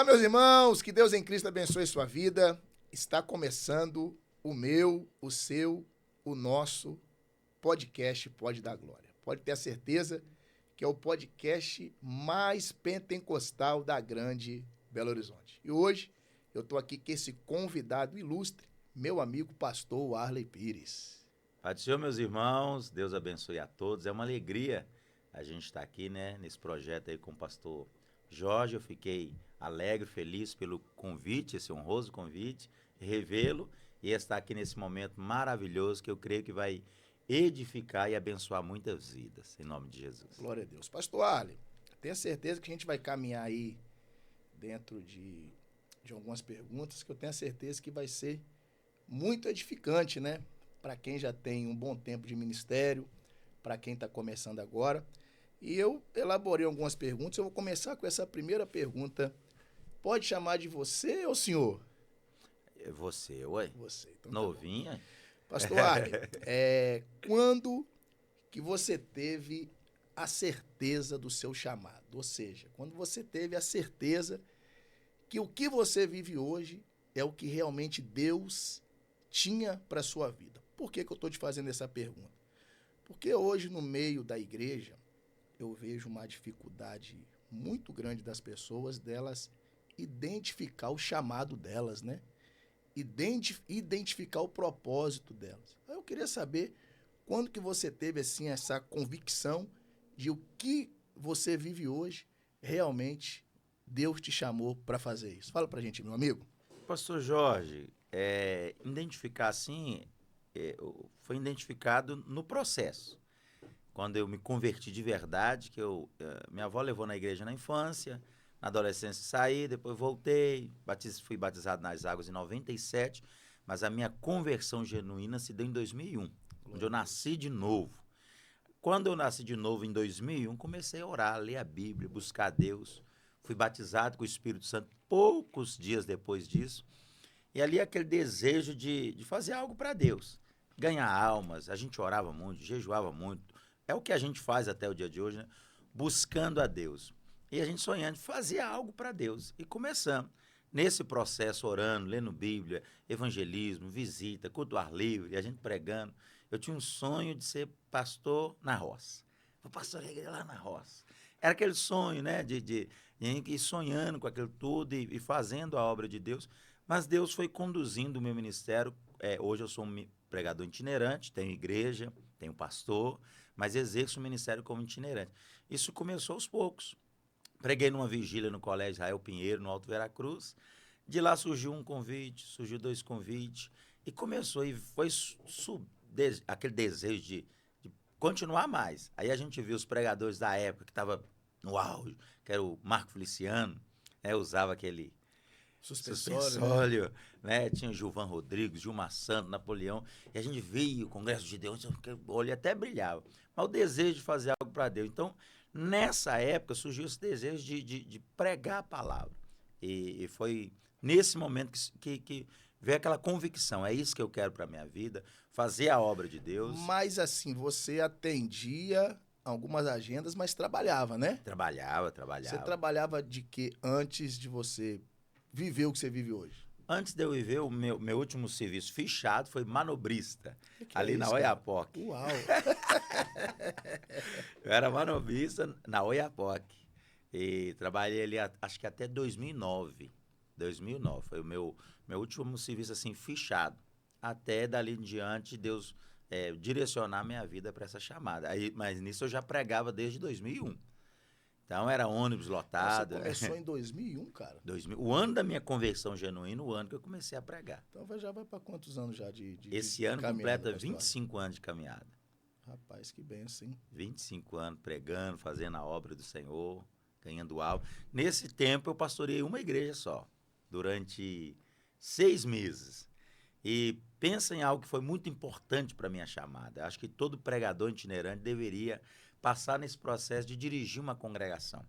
Olá, meus irmãos, que Deus em Cristo abençoe sua vida. Está começando o meu, o seu, o nosso podcast Pode Dar Glória. Pode ter a certeza que é o podcast mais pentecostal da grande Belo Horizonte. E hoje eu estou aqui com esse convidado ilustre, meu amigo pastor Arley Pires. Pai do Senhor, meus irmãos, Deus abençoe a todos. É uma alegria a gente estar aqui, nesse projeto aí com o pastor Jorge. Eu fiquei alegre, feliz pelo convite, esse honroso convite, revê-lo e estar aqui nesse momento maravilhoso que eu creio que vai edificar e abençoar muitas vidas, em nome de Jesus. Glória a Deus. Pastor Arley, tenho certeza que a gente vai caminhar aí dentro de algumas perguntas que eu tenho certeza que vai ser muito edificante, né? Para quem já tem um bom tempo de ministério, para quem está começando agora. E eu elaborei algumas perguntas. Eu vou começar com essa primeira pergunta. Pode chamar de você ou senhor? Você, ué? Você. Então, novinha? Tá, pastor Arley, quando que você teve a certeza do seu chamado? Ou seja, quando você teve a certeza que o que você vive hoje é o que realmente Deus tinha para a sua vida. Por que eu estou te fazendo essa pergunta? Porque hoje, no meio da igreja, eu vejo uma dificuldade muito grande das pessoas, delas identificar o chamado delas, né? Identificar o propósito delas. Eu queria saber quando que você teve assim essa convicção de o que você vive hoje, realmente Deus te chamou para fazer isso. Fala pra gente, meu amigo. Pastor Jorge, identificar assim, foi identificado no processo. Quando eu me converti de verdade, minha avó levou na igreja na infância, na adolescência saí, depois voltei, fui batizado nas águas em 97, mas a minha conversão genuína se deu em 2001, onde eu nasci de novo. Quando eu nasci de novo em 2001, comecei a orar, a ler a Bíblia, buscar a Deus. Fui batizado com o Espírito Santo poucos dias depois disso. E ali aquele desejo de fazer algo para Deus, ganhar almas. A gente orava muito, jejuava muito. É o que a gente faz até o dia de hoje, né? Buscando a Deus. E a gente sonhando de fazer algo para Deus. E começamos nesse processo, orando, lendo Bíblia, evangelismo, visita, culto ao ar livre, a gente pregando. Eu tinha um sonho de ser pastor na roça. Vou pastorear a igreja lá na roça. Era aquele sonho, né, de ir sonhando com aquilo tudo e fazendo a obra de Deus. Mas Deus foi conduzindo o meu ministério. Hoje eu sou um pregador itinerante, tenho igreja, tenho pastor, mas exerço o ministério como itinerante. Isso começou aos poucos. Preguei numa vigília no Colégio Israel Pinheiro, no Alto Veracruz. De lá surgiu um convite, surgiu 2 convites. E começou, e foi aquele desejo de continuar mais. Aí a gente viu os pregadores da época que estavam no auge, que era o Marco Feliciano, usava aquele suspensório, né? Tinha o Gilvan Rodrigues, Gilmar Santos, Napoleão, e a gente via o Congresso de Deus, o olho até brilhava. Mas o desejo de fazer algo para Deus. Então, nessa época, surgiu esse desejo de pregar a palavra. E foi nesse momento que veio aquela convicção, é isso que eu quero para a minha vida, fazer a obra de Deus. Mas assim, você atendia algumas agendas, mas trabalhava, né? Trabalhava. Você trabalhava de que antes de você viver o que você vive hoje? Antes de eu viver, o meu último serviço fichado foi manobrista, Que ali é na isso, Oiapoque. Uau! Eu era manobrista na Oiapoque. E trabalhei ali, acho que até 2009. 2009 foi o meu último serviço assim, fichado. Até dali em diante, Deus direcionar minha vida para essa chamada. Mas nisso eu já pregava desde 2001. Então era ônibus lotado. Você começou em 2001, cara? 2000, o ano da minha conversão genuína, o ano que eu comecei a pregar. Então já vai para quantos anos já Esse ano caminhada, completa pastor? 25 anos de caminhada. Rapaz, que benção, hein? 25 anos pregando, fazendo a obra do Senhor, ganhando alma. Nesse tempo eu pastoreei uma igreja só, durante 6 meses. E pensa em algo que foi muito importante para a minha chamada. Acho que todo pregador itinerante deveria passar nesse processo de dirigir uma congregação,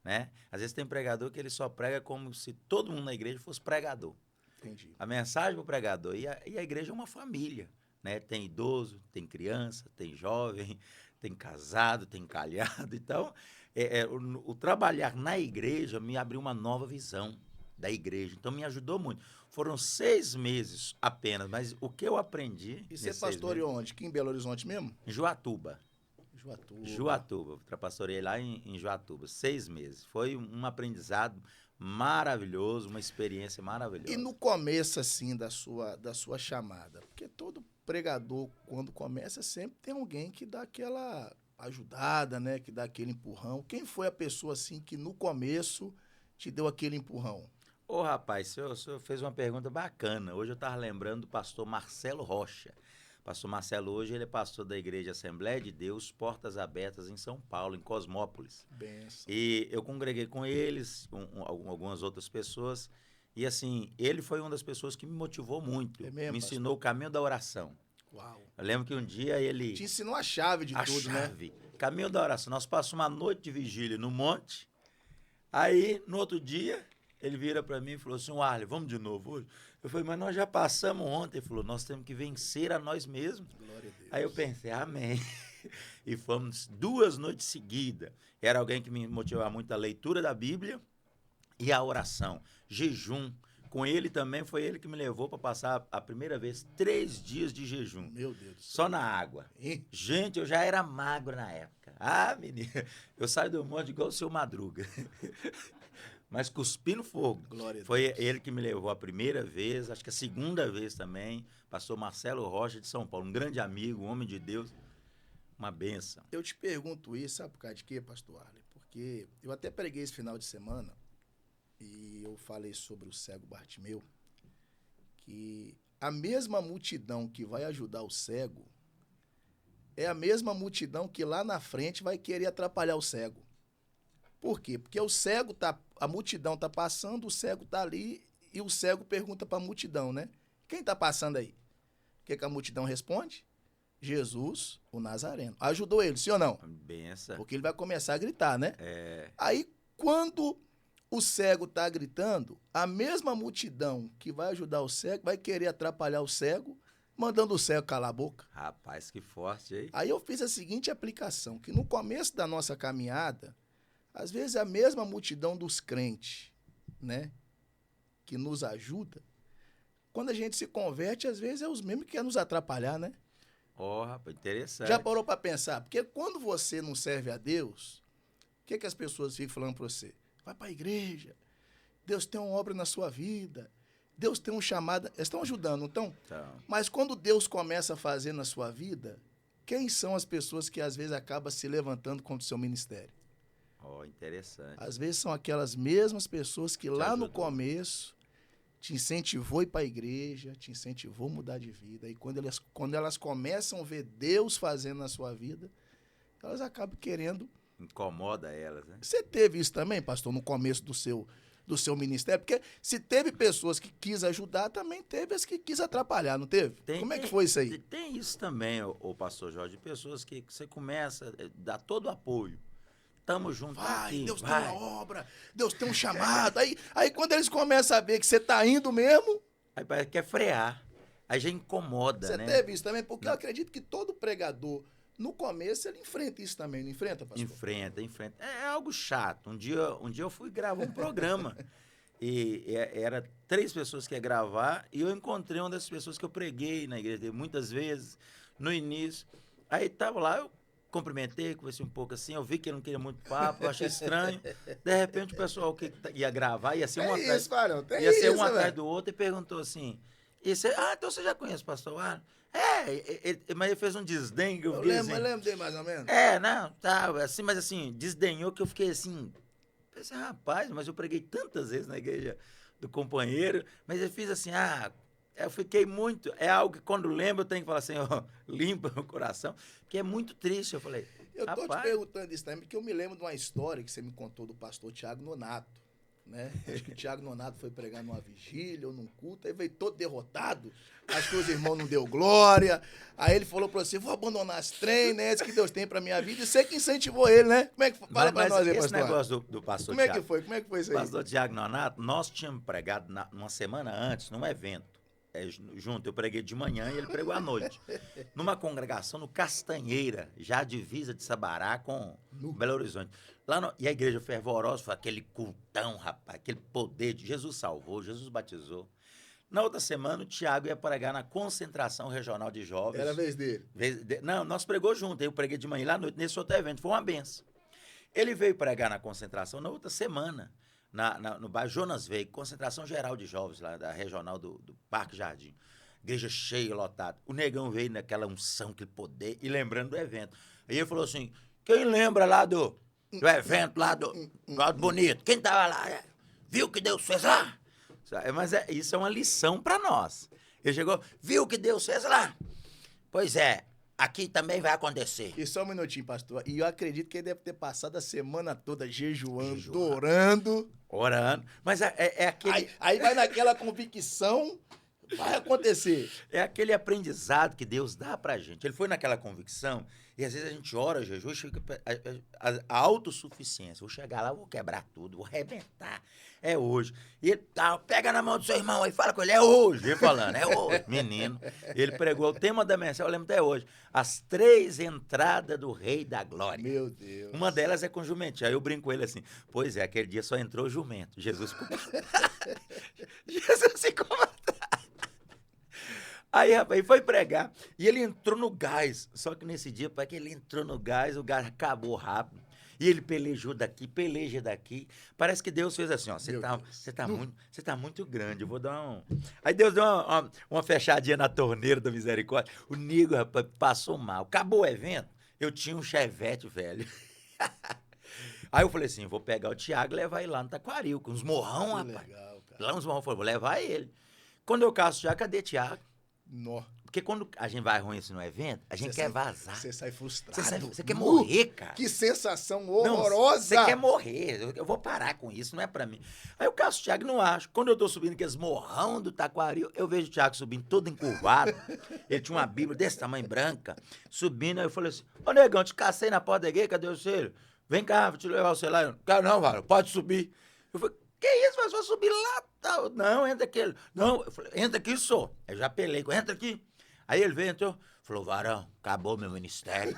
né? Às vezes tem pregador que ele só prega como se todo mundo na igreja fosse pregador. Entendi. A mensagem para o pregador. E a igreja é uma família, né? Tem idoso, tem criança, tem jovem, tem casado, tem calhado. Então, o trabalhar na igreja me abriu uma nova visão. da igreja. Então, me ajudou muito. Foram 6 meses apenas, mas o que eu aprendi... E você pastoreou onde? Aqui em Belo Horizonte mesmo? Em Joatuba. Joatuba. Joatuba. Pastoreei lá em Joatuba. 6 meses. Foi um aprendizado maravilhoso, uma experiência maravilhosa. E no começo, assim, da sua chamada? Porque todo pregador, quando começa, sempre tem alguém que dá aquela ajudada, né? Que dá aquele empurrão. Quem foi a pessoa, assim, que no começo te deu aquele empurrão? Ô, rapaz, o senhor fez uma pergunta bacana. Hoje eu estava lembrando do pastor Marcelo Rocha. Pastor Marcelo, hoje, ele é pastor da Igreja Assembleia de Deus, Portas Abertas, em São Paulo, em Cosmópolis. Benção. E eu congreguei com eles, algumas outras pessoas, e assim, ele foi uma das pessoas que me motivou muito. É mesmo, me ensinou o caminho da oração. Uau. Eu lembro que um dia ele... Te ensinou a chave de tudo, né? Caminho da oração. Nós passamos uma noite de vigília no monte, aí, no outro dia, ele vira para mim e falou assim, Arley, vamos de novo hoje? Eu falei, mas nós já passamos ontem. Ele falou, nós temos que vencer a nós mesmos. Glória a Deus. Aí eu pensei, amém. E fomos 2 noites seguidas. Era alguém que me motivava muito a leitura da Bíblia e a oração, jejum. Com ele também, foi ele que me levou para passar a primeira vez 3 dias de jejum. Meu Deus do céu. Só na água. Hein? Gente, eu já era magro na época. Ah, menino, eu saio do monte igual o seu Madruga. Mas cuspindo fogo. Glória a Deus. Foi ele que me levou a primeira vez, acho que a segunda vez também. Pastor Marcelo Rocha de São Paulo, um grande amigo, um homem de Deus. Uma benção. Eu te pergunto isso, sabe por causa de quê, pastor Arley? Porque eu até preguei esse final de semana e eu falei sobre o cego Bartimeu, que a mesma multidão que vai ajudar o cego é a mesma multidão que lá na frente vai querer atrapalhar o cego. Por quê? Porque o cego a multidão tá passando, o cego tá ali e o cego pergunta para a multidão, né? Quem tá passando aí? O que a multidão responde? Jesus, o Nazareno. Ajudou ele, sim ou não? Benção. Porque ele vai começar a gritar, né? É. Aí, quando o cego tá gritando, a mesma multidão que vai ajudar o cego vai querer atrapalhar o cego, mandando o cego calar a boca. Rapaz, que forte, hein? Aí eu fiz a seguinte aplicação, que no começo da nossa caminhada, às vezes a mesma multidão dos crentes, né, que nos ajuda, quando a gente se converte, às vezes é os mesmos que querem nos atrapalhar, né? Ó, rapaz, interessante. Já parou para pensar? Porque quando você não serve a Deus, o que as pessoas ficam falando para você? Vai para a igreja, Deus tem uma obra na sua vida, Deus tem um chamado, eles estão ajudando, não estão? Então, Mas quando Deus começa a fazer na sua vida, quem são as pessoas que às vezes acabam se levantando contra o seu ministério? ó, interessante. Às vezes são aquelas mesmas pessoas que lá no ajudou. começo te incentivou a ir para a igreja, te incentivou a mudar de vida. E quando elas começam a ver Deus fazendo na sua vida, elas acabam querendo. Incomoda elas, né? Você teve isso também, pastor, no começo do seu ministério? Porque se teve pessoas que quis ajudar, também teve as que quis atrapalhar, não teve? Como é que foi isso aí? Tem isso também, o pastor Jorge, pessoas que você começa a dar todo o apoio. Tamo junto Vai, aqui, Deus vai. tem uma obra, Deus tem um chamado. Aí quando eles começam a ver que você tá indo mesmo, Aí parece que quer frear. Aí já incomoda, você né? teve isso também? Porque eu acredito que todo pregador, no começo, ele enfrenta isso também, não enfrenta, pastor? Enfrenta. É algo chato. Um dia eu fui gravar um programa. Era 3 pessoas que ia gravar e eu encontrei uma dessas pessoas que eu preguei na igreja dele muitas vezes, no início. Aí tava lá, eu cumprimentei, conversei um pouco assim, eu vi que ele não queria muito papo, eu achei estranho. De repente o pessoal que ia gravar, ia ser um atrás, ia ser um atrás do outro e perguntou assim, então você já conhece o pastor Arley? Mas ele fez um desdém que eu fiquei assim. Eu lembro dele mais ou menos. Não, tá, assim, mas assim, desdenhou que eu fiquei assim, pensei, rapaz, mas eu preguei tantas vezes na igreja do companheiro, mas eu fiz assim, eu fiquei muito, é algo que quando lembro eu tenho que falar assim, ó, limpa o coração, que é muito triste, eu falei, Eu tô rapaz, te perguntando isso também, porque eu me lembro de uma história que você me contou do pastor Tiago Nonato, né? Acho que o Tiago Nonato foi pregar numa vigília ou num culto, aí veio todo derrotado, acho que os irmãos não deu glória, aí ele falou pra você, vou abandonar as trem, né? Esse que Deus tem pra minha vida, e você que incentivou ele, né? Como é que fala pra nós aí, esse pastor? negócio do pastor Como é Tiago, que foi? Como é que foi isso aí? pastor Tiago Nonato, nós tínhamos pregado uma semana antes, num evento, junto, eu preguei de manhã e ele pregou à noite, numa congregação no Castanheira, já divisa de Sabará com Belo Horizonte. E a igreja fervorosa, foi aquele cultão, rapaz, aquele poder de Jesus salvou, Jesus batizou. Na outra semana, o Tiago ia pregar na concentração regional de jovens. Era a vez dele. Não, nós pregou junto. Eu preguei de manhã lá à noite, nesse outro evento. Foi uma benção. Ele veio pregar na concentração na outra semana, no bairro Jonas Veio, concentração geral de jovens lá da regional do Parque Jardim. Igreja cheia, lotada. O negão veio naquela unção, aquele poder, e lembrando do evento. Aí ele falou assim, quem lembra lá do evento lá do Bonito? Quem estava lá? Viu o que Deus fez lá? Mas isso é uma lição para nós. Ele chegou, viu o que Deus fez lá? Pois é, aqui também vai acontecer. E só um minutinho, pastor. E eu acredito que ele deve ter passado a semana toda jejuando, orando. Mas é aquele... Aí vai naquela convicção, vai acontecer. É aquele aprendizado que Deus dá pra gente. Ele foi naquela convicção, e às vezes a gente ora, jejum, chega a autossuficiência. Vou chegar lá, vou quebrar tudo, vou arrebentar. É hoje. E ele pega na mão do seu irmão aí, fala com ele, é hoje. Ele falando, é hoje. Menino. Ele pregou o tema da mensagem, eu lembro até hoje. As 3 entradas do Rei da Glória. Meu Deus. Uma delas é com jumentinho. Aí eu brinco com ele assim, pois é, aquele dia só entrou jumento. Jesus ficou... Jesus ficou... Aí, rapaz, ele foi pregar e ele entrou no gás. Só que nesse dia, para que ele entrou no gás, o gás acabou rápido. E ele pelejou daqui, peleja daqui. Parece que Deus fez assim, ó. Você tá muito grande, eu vou dar um... Aí Deus deu uma fechadinha na torneira da misericórdia. O nego, rapaz, passou mal. Acabou o evento, eu tinha um Chevette velho. Aí eu falei assim, vou pegar o Tiago e levar ele lá no Taquaril, com uns morrão, rapaz. Legal, cara. Lá uns morrão, vou levar ele. Quando eu caço o Tiago, cadê Tiago? Nó. Porque quando a gente vai ruim assim no evento, a gente quer vazar. Você sai frustrado. Você quer morrer, cara. Que sensação horrorosa. Você quer morrer. Eu vou parar com isso, não é pra mim. Aí eu caço o Thiago e não acho. Quando eu tô subindo aqueles morrão do Taquaril, eu vejo o Thiago subindo todo encurvado. Ele tinha uma bíblia desse tamanho, branca, subindo. Aí eu falei assim, ô negão, te cacei na porta da igreja, cadê o seu? Vem cá, vou te levar o celular. Cara, não, Vara, pode subir. Eu falei, que isso, mas vou subir lá. Tal. Não, entra aqui. Não, eu falei, entra aqui, só. Eu já pelei, entra aqui. Aí ele veio, entrou, falou, Varão, acabou meu ministério.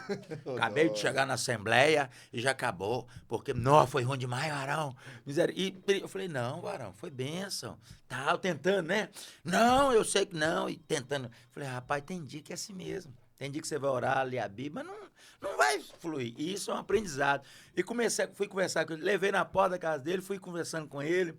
Acabei de chegar na Assembleia e já acabou. Porque, não, foi ruim demais, Varão. E eu falei, não, Varão, foi bênção. Tal, tentando, né? Não, eu sei que não. E tentando. Falei, rapaz, tem dia que é assim mesmo. Tem dia que você vai orar, ler a Bíblia, mas não vai fluir. E isso é um aprendizado. E fui conversar com ele, levei na porta da casa dele, fui conversando com ele.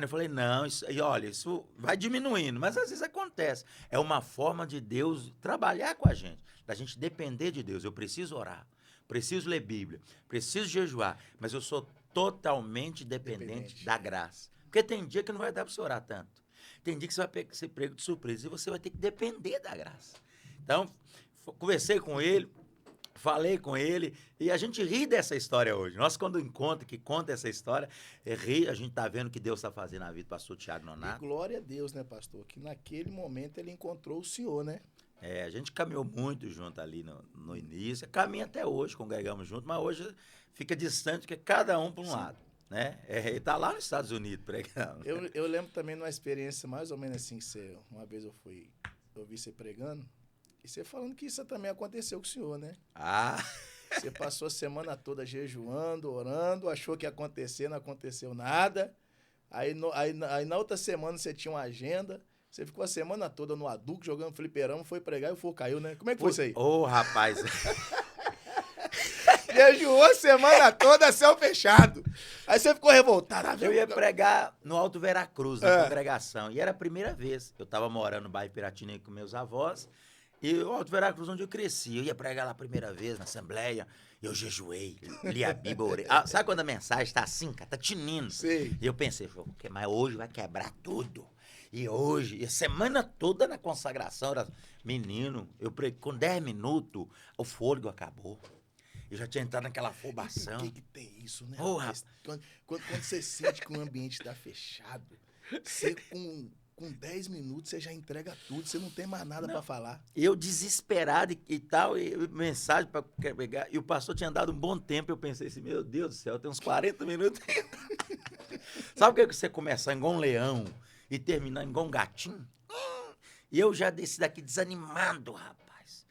Eu falei, não, isso vai diminuindo, mas às vezes acontece. É uma forma de Deus trabalhar com a gente, da gente depender de Deus. Eu preciso orar, preciso ler Bíblia, preciso jejuar, mas eu sou totalmente dependente da graça. Porque tem dia que não vai dar para você orar tanto. Tem dia que você vai ser pego de surpresa e você vai ter que depender da graça. Então, conversei com ele, falei com ele e a gente ri dessa história hoje. Nós, quando encontra, que conta essa história, ri, a gente está vendo o que Deus está fazendo na vida do pastor Tiago Nonato. E glória a Deus, né, pastor? Que naquele momento ele encontrou o senhor, né? A gente caminhou muito junto ali no início, caminha até hoje, congregamos junto, mas hoje fica distante, porque cada um para um lado, né? Ele está lá nos Estados Unidos pregando. Eu lembro também de uma experiência mais ou menos assim, uma vez eu vi você pregando, e você falando que isso também aconteceu com o senhor, né? Você passou a semana toda jejuando, orando, achou que ia acontecer, não aconteceu nada. Aí na outra semana você tinha uma agenda, você ficou a semana toda no adulto, jogando fliperama, foi pregar e o fogo caiu, né? Como é que foi isso aí? Ô, rapaz... Jejuou a semana toda, céu fechado. Aí você ficou revoltado. Eu ia pregar no Alto Veracruz, na congregação, e era a primeira vez. Eu estava morando no bairro Piratini com meus avós, e o Alto Veracruz, onde eu cresci, eu ia pregar lá a primeira vez, na Assembleia, eu jejuei, li a Bíblia, orei. Sabe quando a mensagem está assim, cara, tá tinindo? Sei. E eu pensei, mas hoje vai quebrar tudo. E hoje, e a semana toda na consagração, menino, eu preguei com 10 minutos, o fôlego acabou. Eu já tinha entrado naquela afobação. Por que tem isso, né? Quando você sente que o ambiente está fechado, você com 10 minutos você já entrega tudo, você não tem mais nada para falar. Eu desesperado e tal, e mensagem para pegar, e o pastor tinha dado um bom tempo, eu pensei assim, meu Deus do céu, tem uns 40 minutos. Sabe o que você começar igual um leão e terminar igual um gatinho? E eu já desci daqui desanimado, rapaz.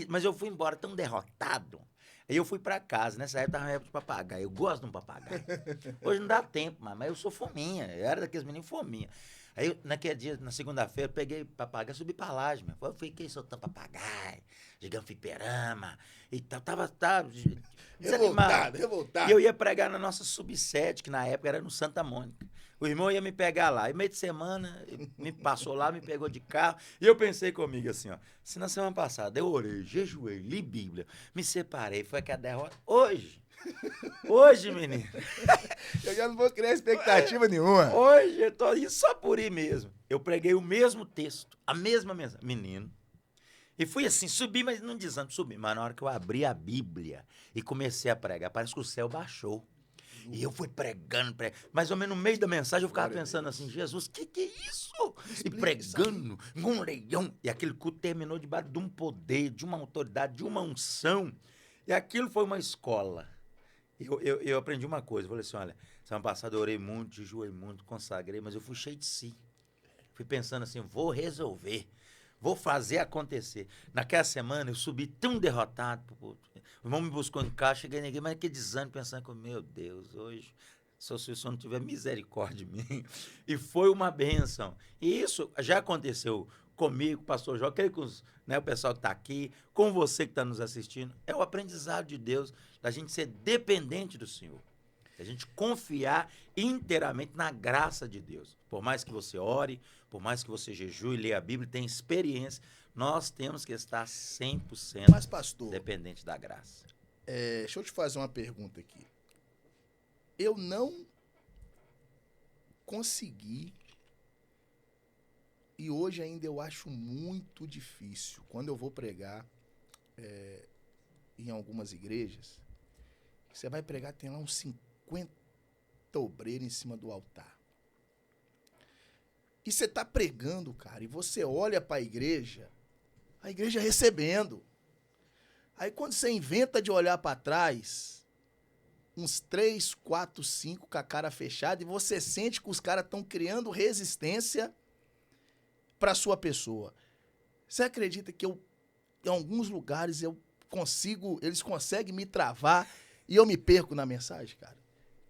Mas eu fui embora tão derrotado. Aí eu fui pra casa, nessa época tava na época de papagaio. Eu gosto de um papagaio. Hoje não dá tempo, mas eu sou fominha. Eu era daqueles meninos fominha. Aí, naquele dia, na segunda-feira, eu peguei papagaio, subi pra laje, meu. Eu fiquei soltando papagaio, jogando fliperama e tal. Tava desanimado. Revoltado. E eu ia pregar na nossa subsede, que na época era no Santa Mônica. O irmão ia me pegar lá. E meio de semana, me passou lá, me pegou de carro. E eu pensei comigo assim, ó. Se na semana passada eu orei, jejuei, li Bíblia, me separei, foi que a derrota. Hoje, menino. Eu já não vou criar expectativa nenhuma. Hoje, eu tô aí só por ir mesmo. Eu preguei o mesmo texto, a mesma mensagem. Menino. E fui assim, subi, mas não desando, subi. Mas na hora que eu abri a Bíblia e comecei a pregar, parece que o céu baixou. E eu fui pregando. Mais ou menos no meio da mensagem eu ficava pensando assim, Jesus, que é isso? E pregando, um leão. E aquele culto terminou debaixo de um poder, de uma autoridade, de uma unção. E aquilo foi uma escola. Eu aprendi uma coisa, eu falei assim, olha, semana passada eu orei muito, jejuei muito, consagrei, mas eu fui cheio de si. Fui pensando assim, vou resolver, vou fazer acontecer. Naquela semana eu subi tão derrotado, o irmão me buscou em casa, cheguei na igreja, mas que desânimo, pensando que, meu Deus, hoje, se o Senhor não tiver misericórdia de mim. E foi uma bênção. E isso já aconteceu comigo, pastor Jó, creio que o pessoal que está aqui, com você que está nos assistindo, é o aprendizado de Deus, da gente ser dependente do Senhor, da gente confiar inteiramente na graça de Deus. Por mais que você ore, por mais que você jejue, leia a Bíblia, tenha experiência, nós temos que estar 100% Mas, pastor, dependente da graça. deixa eu te fazer uma pergunta aqui. Eu não consegui, e hoje ainda eu acho muito difícil, quando eu vou pregar em algumas igrejas, você vai pregar, tem lá uns 50 obreiros em cima do altar. E você está pregando, cara, e você olha para a igreja recebendo. Aí quando você inventa de olhar para trás, uns 3, 4, 5 com a cara fechada, e você sente que os caras estão criando resistência para sua pessoa. Você acredita que em alguns lugares eles conseguem me travar e eu me perco na mensagem, cara?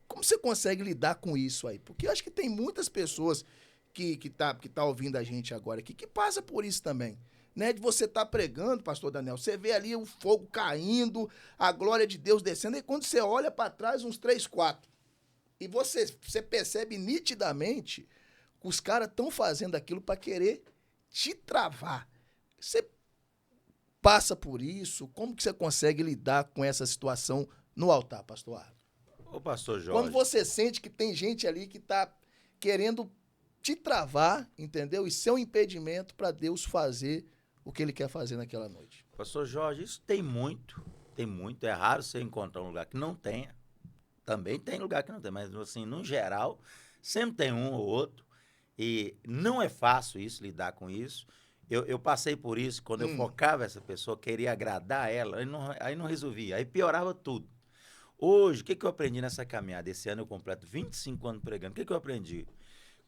Como você consegue lidar com isso aí? Porque eu acho que tem muitas pessoas que tá ouvindo a gente agora aqui que passa por isso também. Né, de você estar pregando, pastor Daniel, você vê ali o fogo caindo, a glória de Deus descendo, e quando você olha para trás, uns 3, 4, e você percebe nitidamente que os caras estão fazendo aquilo para querer te travar. Você passa por isso? Como que você consegue lidar com essa situação no altar, pastor Arno? Ô, pastor Jorge. Quando você sente que tem gente ali que está querendo te travar, entendeu? E ser um impedimento para Deus fazer o que ele quer fazer naquela noite. Pastor Jorge, isso tem muito. É raro você encontrar um lugar que não tenha. Também tem lugar que não tem, mas assim, no geral, sempre tem um ou outro. E não é fácil isso, lidar com isso. Eu passei por isso, quando eu focava essa pessoa, queria agradar ela, aí não resolvia, aí piorava tudo. Hoje, o que eu aprendi nessa caminhada? Esse ano eu completo 25 anos pregando. O que eu aprendi?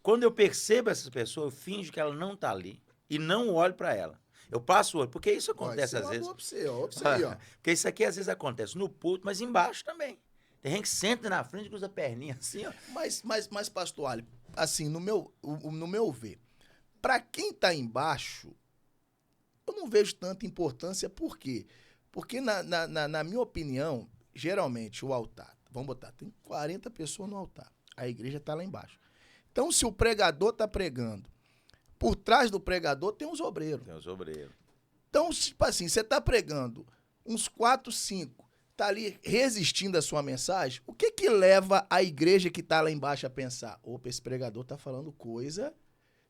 Quando eu percebo essa pessoa, eu finjo que ela não está ali e não olho para ela. Eu passo o olho, porque isso acontece às vezes. Porque isso aqui às vezes acontece no púlpito, mas embaixo também. Tem gente que senta na frente e usa a perninha assim, ó. Mas pastor Ali, assim, no meu ver, para quem está embaixo, eu não vejo tanta importância. Por quê? Porque, na minha opinião, geralmente o altar, vamos botar, tem 40 pessoas no altar. A igreja está lá embaixo. Então, se o pregador está pregando, por trás do pregador tem os obreiros. Então, tipo assim, você está pregando uns 4, 5, está ali resistindo à sua mensagem, o que leva a igreja que está lá embaixo a pensar? Opa, esse pregador está falando coisa...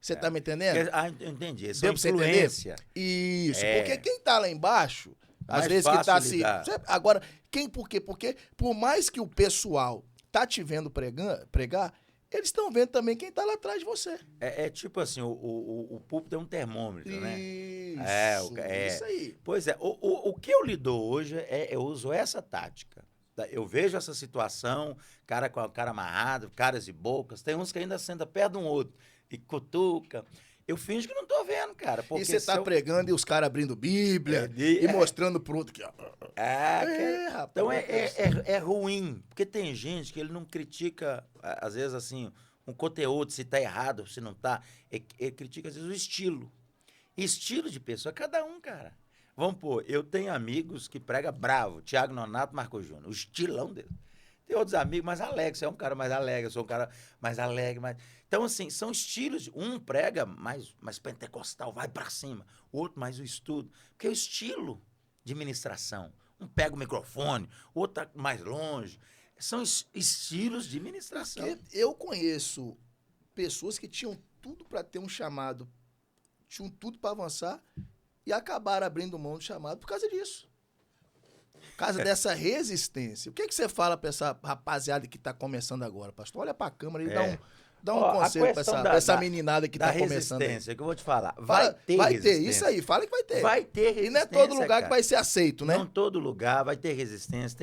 Você tá me entendendo? Entendi. Essa é influência. Isso, porque quem tá lá embaixo, às vezes que tá assim... Agora, por quê? Porque por mais que o pessoal tá te vendo pregar, eles estão vendo também quem tá lá atrás de você. É tipo assim, o púlpito é um termômetro, né? Isso aí. Pois é, o que eu lido hoje, eu uso essa tática. Eu vejo essa situação, cara com a cara amarrado, caras e bocas, tem uns que ainda sentam perto de um outro e cutuca. eu finjo que não tô vendo, cara. E você tá pregando e os caras abrindo Bíblia e mostrando pro outro que... Rapaz, então é ruim, porque tem gente que ele não critica, às vezes, assim, um conteúdo, se tá errado, se não tá. Ele critica, às vezes, o estilo. Estilo de pessoa, cada um, cara. Vamos pôr, eu tenho amigos que pregam bravo, Thiago Nonato, Marco Júnior, o estilão dele. Tem outros amigos mais alegres, você é um cara mais alegre, eu sou um cara mais alegre. Então, assim, são estilos. Um prega mais pentecostal, vai pra cima. O outro mais o estudo. Porque é o estilo de ministração. Um pega o microfone, o outro tá mais longe. São estilos de ministração. Porque eu conheço pessoas que tinham tudo para ter um chamado, tinham tudo para avançar e acabaram abrindo mão do chamado por causa disso. Por causa dessa resistência. O que você fala para essa rapaziada que está começando agora, pastor? Olha para a câmera e dá um conselho para essa meninada que está começando. Resistência, que eu vou te falar. Vai ter, isso aí, fala que vai ter. Vai ter resistência. E não é todo lugar, cara, que vai ser aceito, né? Não todo lugar vai ter resistência.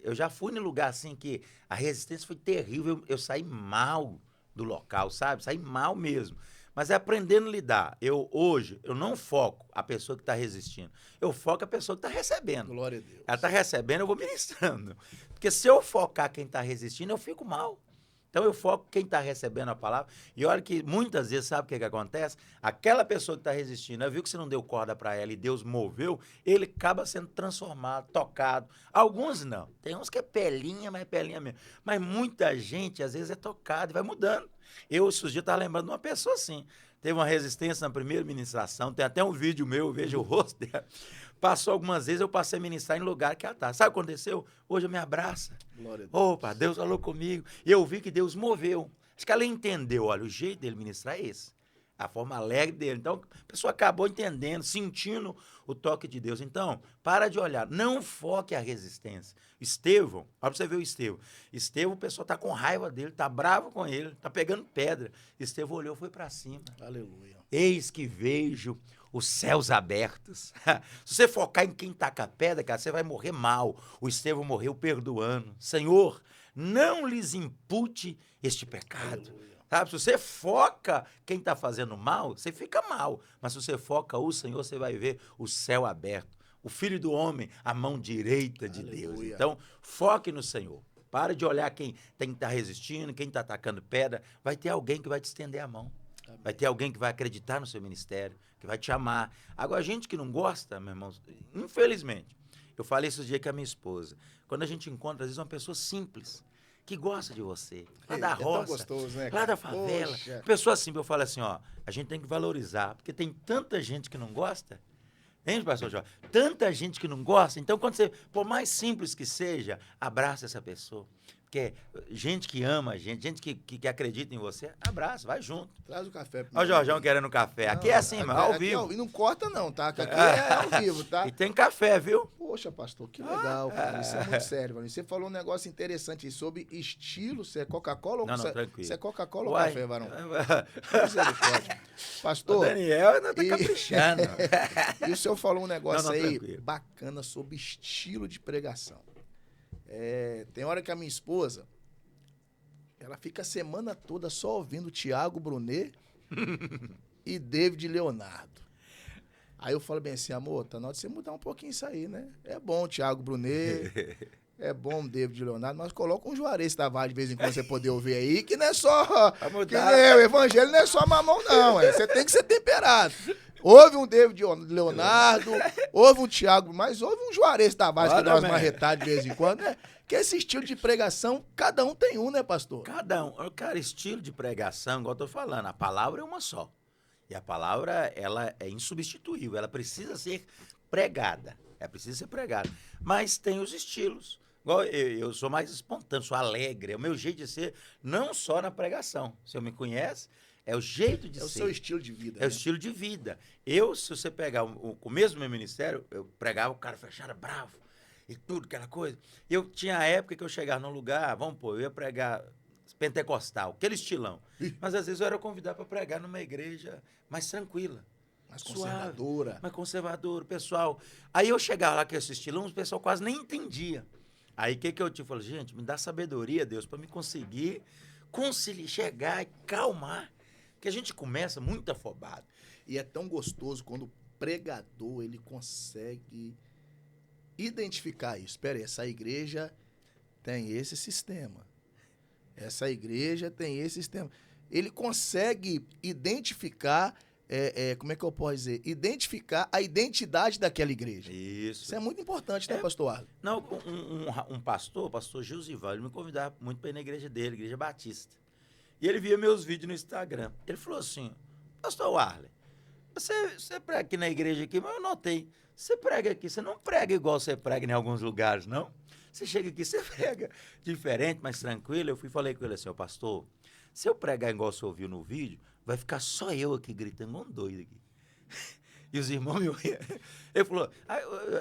Eu já fui em lugar assim que a resistência foi terrível. Eu saí mal do local, sabe? Saí mal mesmo. Mas é aprendendo a lidar. Hoje, eu não foco a pessoa que está resistindo. Eu foco a pessoa que está recebendo. Glória a Deus. Ela está recebendo, eu vou ministrando. Porque se eu focar quem está resistindo, eu fico mal. Então, eu foco quem está recebendo a palavra. E olha que muitas vezes, sabe o que acontece? Aquela pessoa que está resistindo, viu que você não deu corda para ela e Deus moveu, ele acaba sendo transformado, tocado. Alguns não. Tem uns que é pelinha, mas é pelinha mesmo. Mas muita gente, às vezes, é tocada e vai mudando. Eu, esses dias, estava lembrando de uma pessoa assim. Teve uma resistência na primeira ministração. Tem até um vídeo meu, eu vejo o rosto dela. Passou algumas vezes, eu passei a ministrar em lugar que ela está. Sabe o que aconteceu? Hoje eu me abraça. Glória a Deus. Opa, Deus falou comigo. E eu vi que Deus moveu. Acho que ela entendeu, olha, o jeito dele ministrar é esse. A forma alegre dele. Então, a pessoa acabou entendendo, sentindo o toque de Deus. Então, para de olhar. Não foque a resistência. Estevão, olha para você ver o Estevão. Estevão, o pessoal está com raiva dele, está bravo com ele, está pegando pedra. Estevão olhou e foi para cima. Aleluia. Eis que vejo os céus abertos. Se você focar em quem taca a pedra, cara, você vai morrer mal. O Estevão morreu perdoando. Senhor, não lhes impute este pecado. Aleluia. Sabe? Se você foca quem está fazendo mal, você fica mal. Mas se você foca o Senhor, você vai ver o céu aberto. O Filho do Homem, a mão direita de Aleluia. Deus. Então, foque no Senhor. Para de olhar quem está resistindo, quem está atacando pedra. Vai ter alguém que vai te estender a mão. Amém. Vai ter alguém que vai acreditar no seu ministério, que vai te amar. Agora, a gente que não gosta, meu irmão, infelizmente, eu falei esses dias com a minha esposa, quando a gente encontra, às vezes, uma pessoa simples, que gosta de você, lá da roça, gostoso, né, lá da favela. Poxa. Pessoa assim, eu falo assim, ó, a gente tem que valorizar, porque tem tanta gente que não gosta. Hein, pastor Jorge? Tanta gente que não gosta. Então, quando você, por mais simples que seja, abraça essa pessoa. Porque gente que ama a gente que acredita em você, abraça, vai junto. Traz o café. Olha o Jorjão querendo café. Aqui é assim, mas ao vivo. E não corta não, tá? Aqui é ao vivo, tá? E tem café, viu? Poxa, pastor, que legal, cara. Isso é muito sério, mano. Você falou um negócio interessante aí sobre estilo. Você é Coca-Cola ou Não, tranquilo. Você é Coca-Cola ou café, varão? Misericórdia. Pastor. O Daniel ainda tá caprichando. E o senhor falou um negócio aí tranquilo. bacana sobre estilo de pregação. Tem hora que a minha esposa, ela fica a semana toda só ouvindo Thiago Brunet e David Leonardo. Aí eu falo bem assim, amor, tá na hora de você mudar um pouquinho isso aí, né? É bom o Thiago Brunet, é bom o David Leonardo, mas coloca um Juarez Tavares de vez em quando você poder ouvir aí, que não é só... Que o evangelho não é só mamão, não. Você tem que ser temperado. Houve um David Leonardo, houve um Thiago, mas houve um Juarez Tavares que dá umas marretadas de vez em quando, né? Que esse estilo de pregação, cada um tem um, né, pastor? Cada um. Cara, estilo de pregação, igual eu tô falando, a palavra é uma só. E a palavra, ela é insubstituível, ela precisa ser pregada. Ela precisa ser pregada. Mas tem os estilos. Igual eu sou mais espontâneo, sou alegre. É o meu jeito de ser, não só na pregação. Se eu me conhece, é o jeito de ser. É o seu estilo de vida. É o estilo de vida. Se você pegar o começo do meu ministério, eu pregava, o cara fechava bravo. E tudo, aquela coisa. Eu tinha a época que eu chegava num lugar, vamos pôr, eu ia pregar pentecostal, aquele estilão. Mas às vezes eu era convidado para pregar numa igreja mais tranquila. Mais conservadora. Suave, mais conservadora, pessoal. Aí eu chegava lá com esse estilão, o pessoal quase nem entendia. Aí o que eu te falei? Gente, me dá sabedoria, Deus, para me conseguir chegar e calmar. Porque a gente começa muito afobado. E é tão gostoso quando o pregador ele consegue identificar isso. Espera aí, essa igreja tem esse sistema. Essa igreja tem esse sistema. Ele consegue identificar, como é que eu posso dizer? Identificar a identidade daquela igreja. Isso. Isso é muito importante, né, pastor Arlen? Não, um pastor, o pastor Gilzival, ele me convidava muito para ir na igreja dele, Igreja Batista. E ele via meus vídeos no Instagram. Ele falou assim, pastor Arlen, você prega aqui na igreja aqui, mas eu notei, você prega aqui, você não prega igual você prega em alguns lugares, não? Você chega aqui, você prega diferente, mais tranquilo. Eu falei com ele assim, pastor, se eu pregar igual você ouviu no vídeo, vai ficar só eu aqui gritando um doido aqui. E os irmãos me ouviam. Ele falou,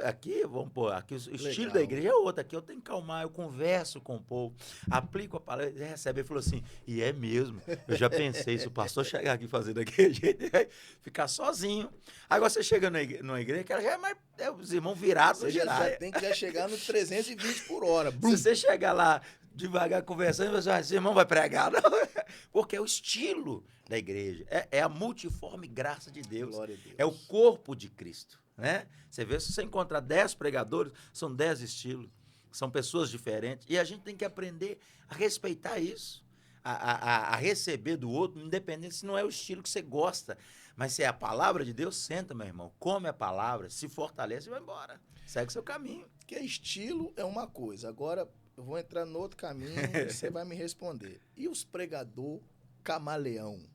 aqui, vamos pôr, aqui o estilo da igreja é outro, aqui eu tenho que calmar, eu converso com o povo, aplico a palavra, ele recebe. Ele falou assim, e é mesmo, eu já pensei, se o pastor chegar aqui fazendo daquele jeito, ele vai ficar sozinho. Agora você chega numa igreja, que ela já é mais, os irmãos virados. Você já tem que já chegar no 320 por hora. Se você chegar lá devagar conversando, você vai, esse irmão vai pregar, não? Porque é o estilo da igreja, é a multiforme graça de Deus, Glória a Deus. É o corpo de Cristo, né? Você vê, se você encontrar 10 pregadores, são 10 estilos, são pessoas diferentes, e a gente tem que aprender a respeitar isso, a receber do outro, independente se não é o estilo que você gosta, mas se é a palavra de Deus, senta, meu irmão, come a palavra, se fortalece e vai embora, segue seu caminho. Porque estilo é uma coisa, agora eu vou entrar no outro caminho e você vai me responder. E os pregador camaleão?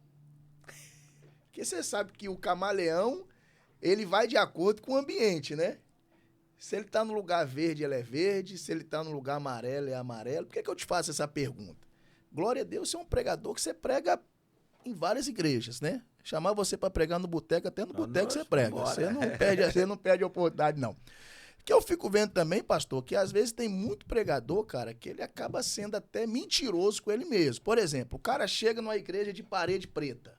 Porque você sabe que o camaleão, ele vai de acordo com o ambiente, né? Se ele tá no lugar verde, ele é verde. Se ele tá no lugar amarelo, é amarelo. Por que eu te faço essa pergunta? Glória a Deus, você é um pregador que você prega em várias igrejas, né? Chamar você para pregar no boteco, até no boteco você prega. Você não perde a oportunidade, não. Que eu fico vendo também, pastor, que às vezes tem muito pregador, cara, que ele acaba sendo até mentiroso com ele mesmo. Por exemplo, o cara chega numa igreja de parede preta.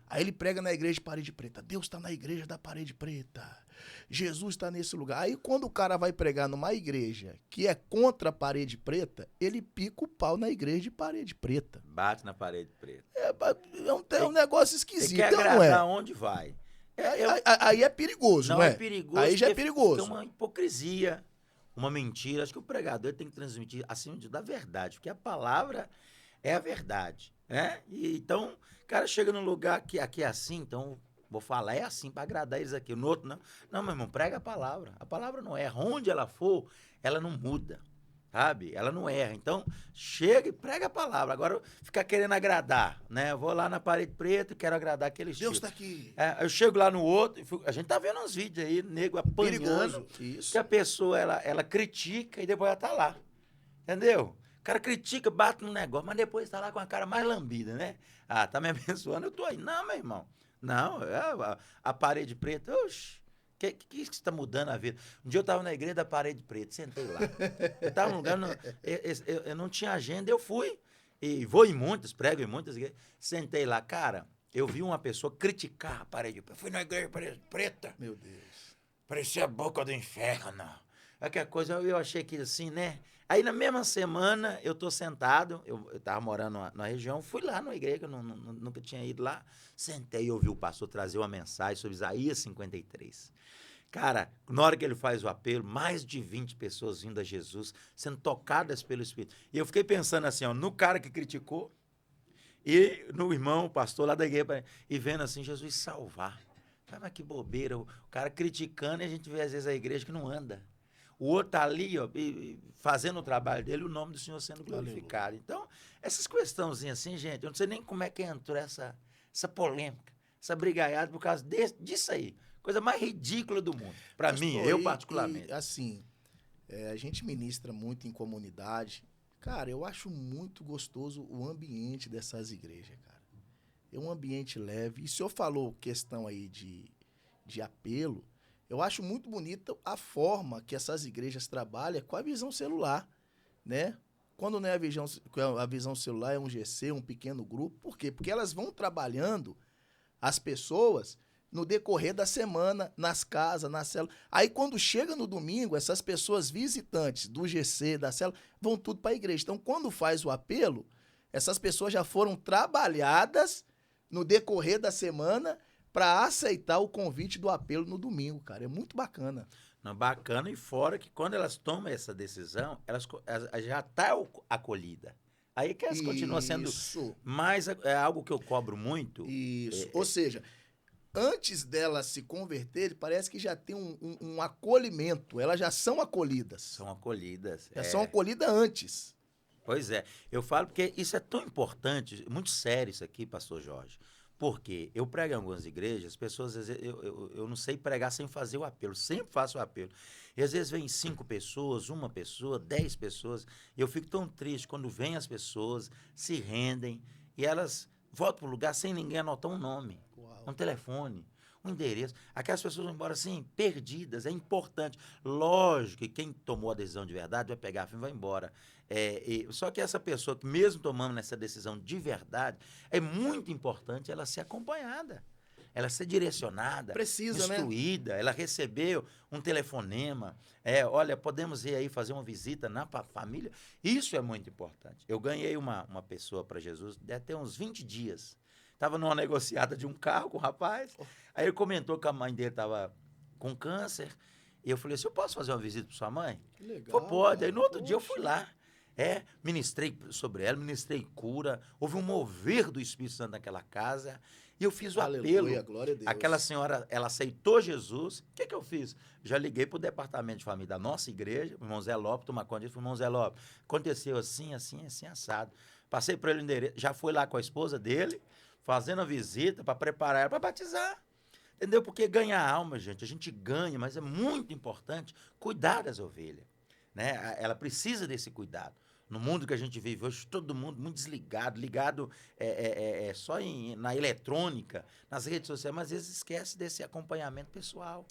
Aí ele prega na igreja de parede preta. Deus está na igreja da parede preta. Jesus está nesse lugar. Aí quando o cara vai pregar numa igreja que é contra a parede preta, ele pica o pau na igreja de parede preta. Bate na parede preta. É um negócio esquisito, quer agradar não é? onde vai. Aí é perigoso, não é? É perigoso. Aí já é perigoso. Fica uma hipocrisia, uma mentira. Acho que o pregador tem que transmitir acima da verdade, porque a palavra é a verdade, né? E, então, o cara chega num lugar que aqui é assim, então vou falar é assim para agradar eles aqui. No outro, não. Não, meu irmão, prega a palavra. A palavra não erra. Onde ela for, ela não muda. Sabe? Ela não erra. Então, chega e prega a palavra. Agora, ficar querendo agradar, né? Eu vou lá na parede preta e quero agradar aquele estilo. Deus está aqui. Eu chego lá no outro, a gente tá vendo uns vídeos aí, nego apanhando. Isso. Que a pessoa, ela critica e depois ela tá lá. Entendeu? O cara critica, bate no negócio, mas depois tá lá com a cara mais lambida, né? Ah, tá me abençoando, eu tô aí. Não, meu irmão. Não, a parede preta, oxe. Que está mudando a vida? Um dia eu estava na igreja da parede preta, sentei lá. Eu estava num lugar, eu não tinha agenda, eu fui. E vou em muitas, prego em muitas igrejas. Sentei lá, cara, eu vi uma pessoa criticar a parede preta. Fui na igreja da parede preta. Meu Deus. Parecia a boca do inferno. Aquela coisa, eu achei que assim, né? Aí na mesma semana eu tô sentado, eu estava morando na região, fui lá na igreja, que eu nunca tinha ido lá. Sentei e ouvi o pastor trazer uma mensagem sobre Isaías 53. Cara, na hora que ele faz o apelo, mais de 20 pessoas vindo a Jesus, sendo tocadas pelo Espírito. E eu fiquei pensando assim, ó, no cara que criticou e no irmão, o pastor lá da igreja, e vendo assim, Jesus salvar. Mas que bobeira, o cara criticando e a gente vê às vezes a igreja que não anda. O outro tá ali, ó, fazendo o trabalho dele, o nome do Senhor sendo glorificado. Então, essas questãozinhas assim, gente, eu não sei nem como é que entrou essa polêmica, essa brigaiada por causa disso aí. Coisa mais ridícula do mundo. Para mim, eu particularmente. E, assim, a gente ministra muito em comunidade. Cara, eu acho muito gostoso o ambiente dessas igrejas, cara. É um ambiente leve. E o senhor falou questão aí de apelo. Eu acho muito bonita a forma que essas igrejas trabalham com a visão celular, né? Quando não é a visão celular, é um GC, um pequeno grupo. Por quê? Porque elas vão trabalhando as pessoas no decorrer da semana, nas casas, na célula. Aí, quando chega no domingo, essas pessoas visitantes do GC, da célula, vão tudo para a igreja. Então, quando faz o apelo, essas pessoas já foram trabalhadas no decorrer da semana para aceitar o convite do apelo no domingo, cara. É muito bacana. Não, bacana, e fora que quando elas tomam essa decisão, elas já estão acolhida. Aí que elas continuam sendo. Isso. Mas é algo que eu cobro muito. Isso. Ou seja, antes delas se converterem, parece que já tem um acolhimento. Elas já são acolhidas. São acolhidas. Já são acolhidas antes. Pois é. Eu falo porque isso é tão importante, muito sério isso aqui, pastor Jorge. Porque eu prego em algumas igrejas, as pessoas, às vezes, eu não sei pregar sem fazer o apelo, sempre faço o apelo. E às vezes vem 5 pessoas, 1 pessoa, 10 pessoas, e eu fico tão triste quando vêm as pessoas, se rendem, e elas voltam para o lugar sem ninguém anotar um nome, um telefone, um endereço. Aquelas pessoas vão embora assim, perdidas, é importante. Lógico que quem tomou a decisão de verdade vai pegar a fim e vai embora. Só que essa pessoa que mesmo tomando essa decisão de verdade, é muito importante ela ser acompanhada, ela ser direcionada, Precisa, instruída, ela recebeu um telefonema, olha, podemos ir aí fazer uma visita na família. Isso é muito importante. Eu ganhei uma pessoa para Jesus, deve ter uns 20 dias. Estava numa negociata de um carro com o rapaz, aí ele comentou que a mãe dele estava com câncer, e eu falei assim, eu posso fazer uma visita para sua mãe? Que legal. Falei, pode. Aí no outro dia eu fui lá. Ministrei sobre ela, ministrei cura, houve um mover do Espírito Santo naquela casa, e eu fiz o apelo. Glória a Deus. Aquela senhora, ela aceitou Jesus. O que eu fiz? Já liguei para o departamento de família da nossa igreja, o irmão Zé Lopes, tomar conta disso, o irmão Zé Lopes, aconteceu assim, assim, assim, assado. Passei para ele o endereço, já fui lá com a esposa dele, fazendo a visita para preparar ela para batizar. Entendeu? Porque ganhar alma, gente, a gente ganha, mas é muito importante cuidar das ovelhas. Né? Ela precisa desse cuidado. No mundo que a gente vive hoje, todo mundo muito desligado, ligado só na eletrônica, nas redes sociais, mas às vezes esquece desse acompanhamento pessoal,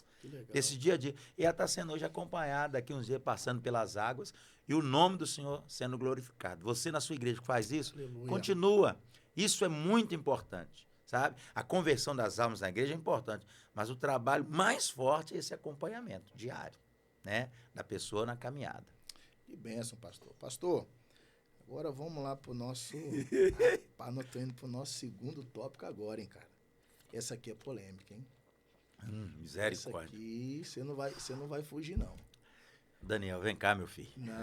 desse dia a dia. E ela está sendo hoje acompanhada, daqui uns dias passando pelas águas, e o nome do Senhor sendo glorificado. Você na sua igreja que faz isso, Aleluia. Continua. Isso é muito importante, sabe? A conversão das almas na igreja é importante, mas o trabalho mais forte é esse acompanhamento diário, né, da pessoa na caminhada. Que bênção, pastor. Pastor, agora vamos lá pro nosso... Rapaz, nós estamos indo pro nosso segundo tópico agora, hein, cara. Essa aqui é polêmica, hein? Misericórdia. Essa aqui você não vai fugir, não. Daniel, vem cá, meu filho. Não,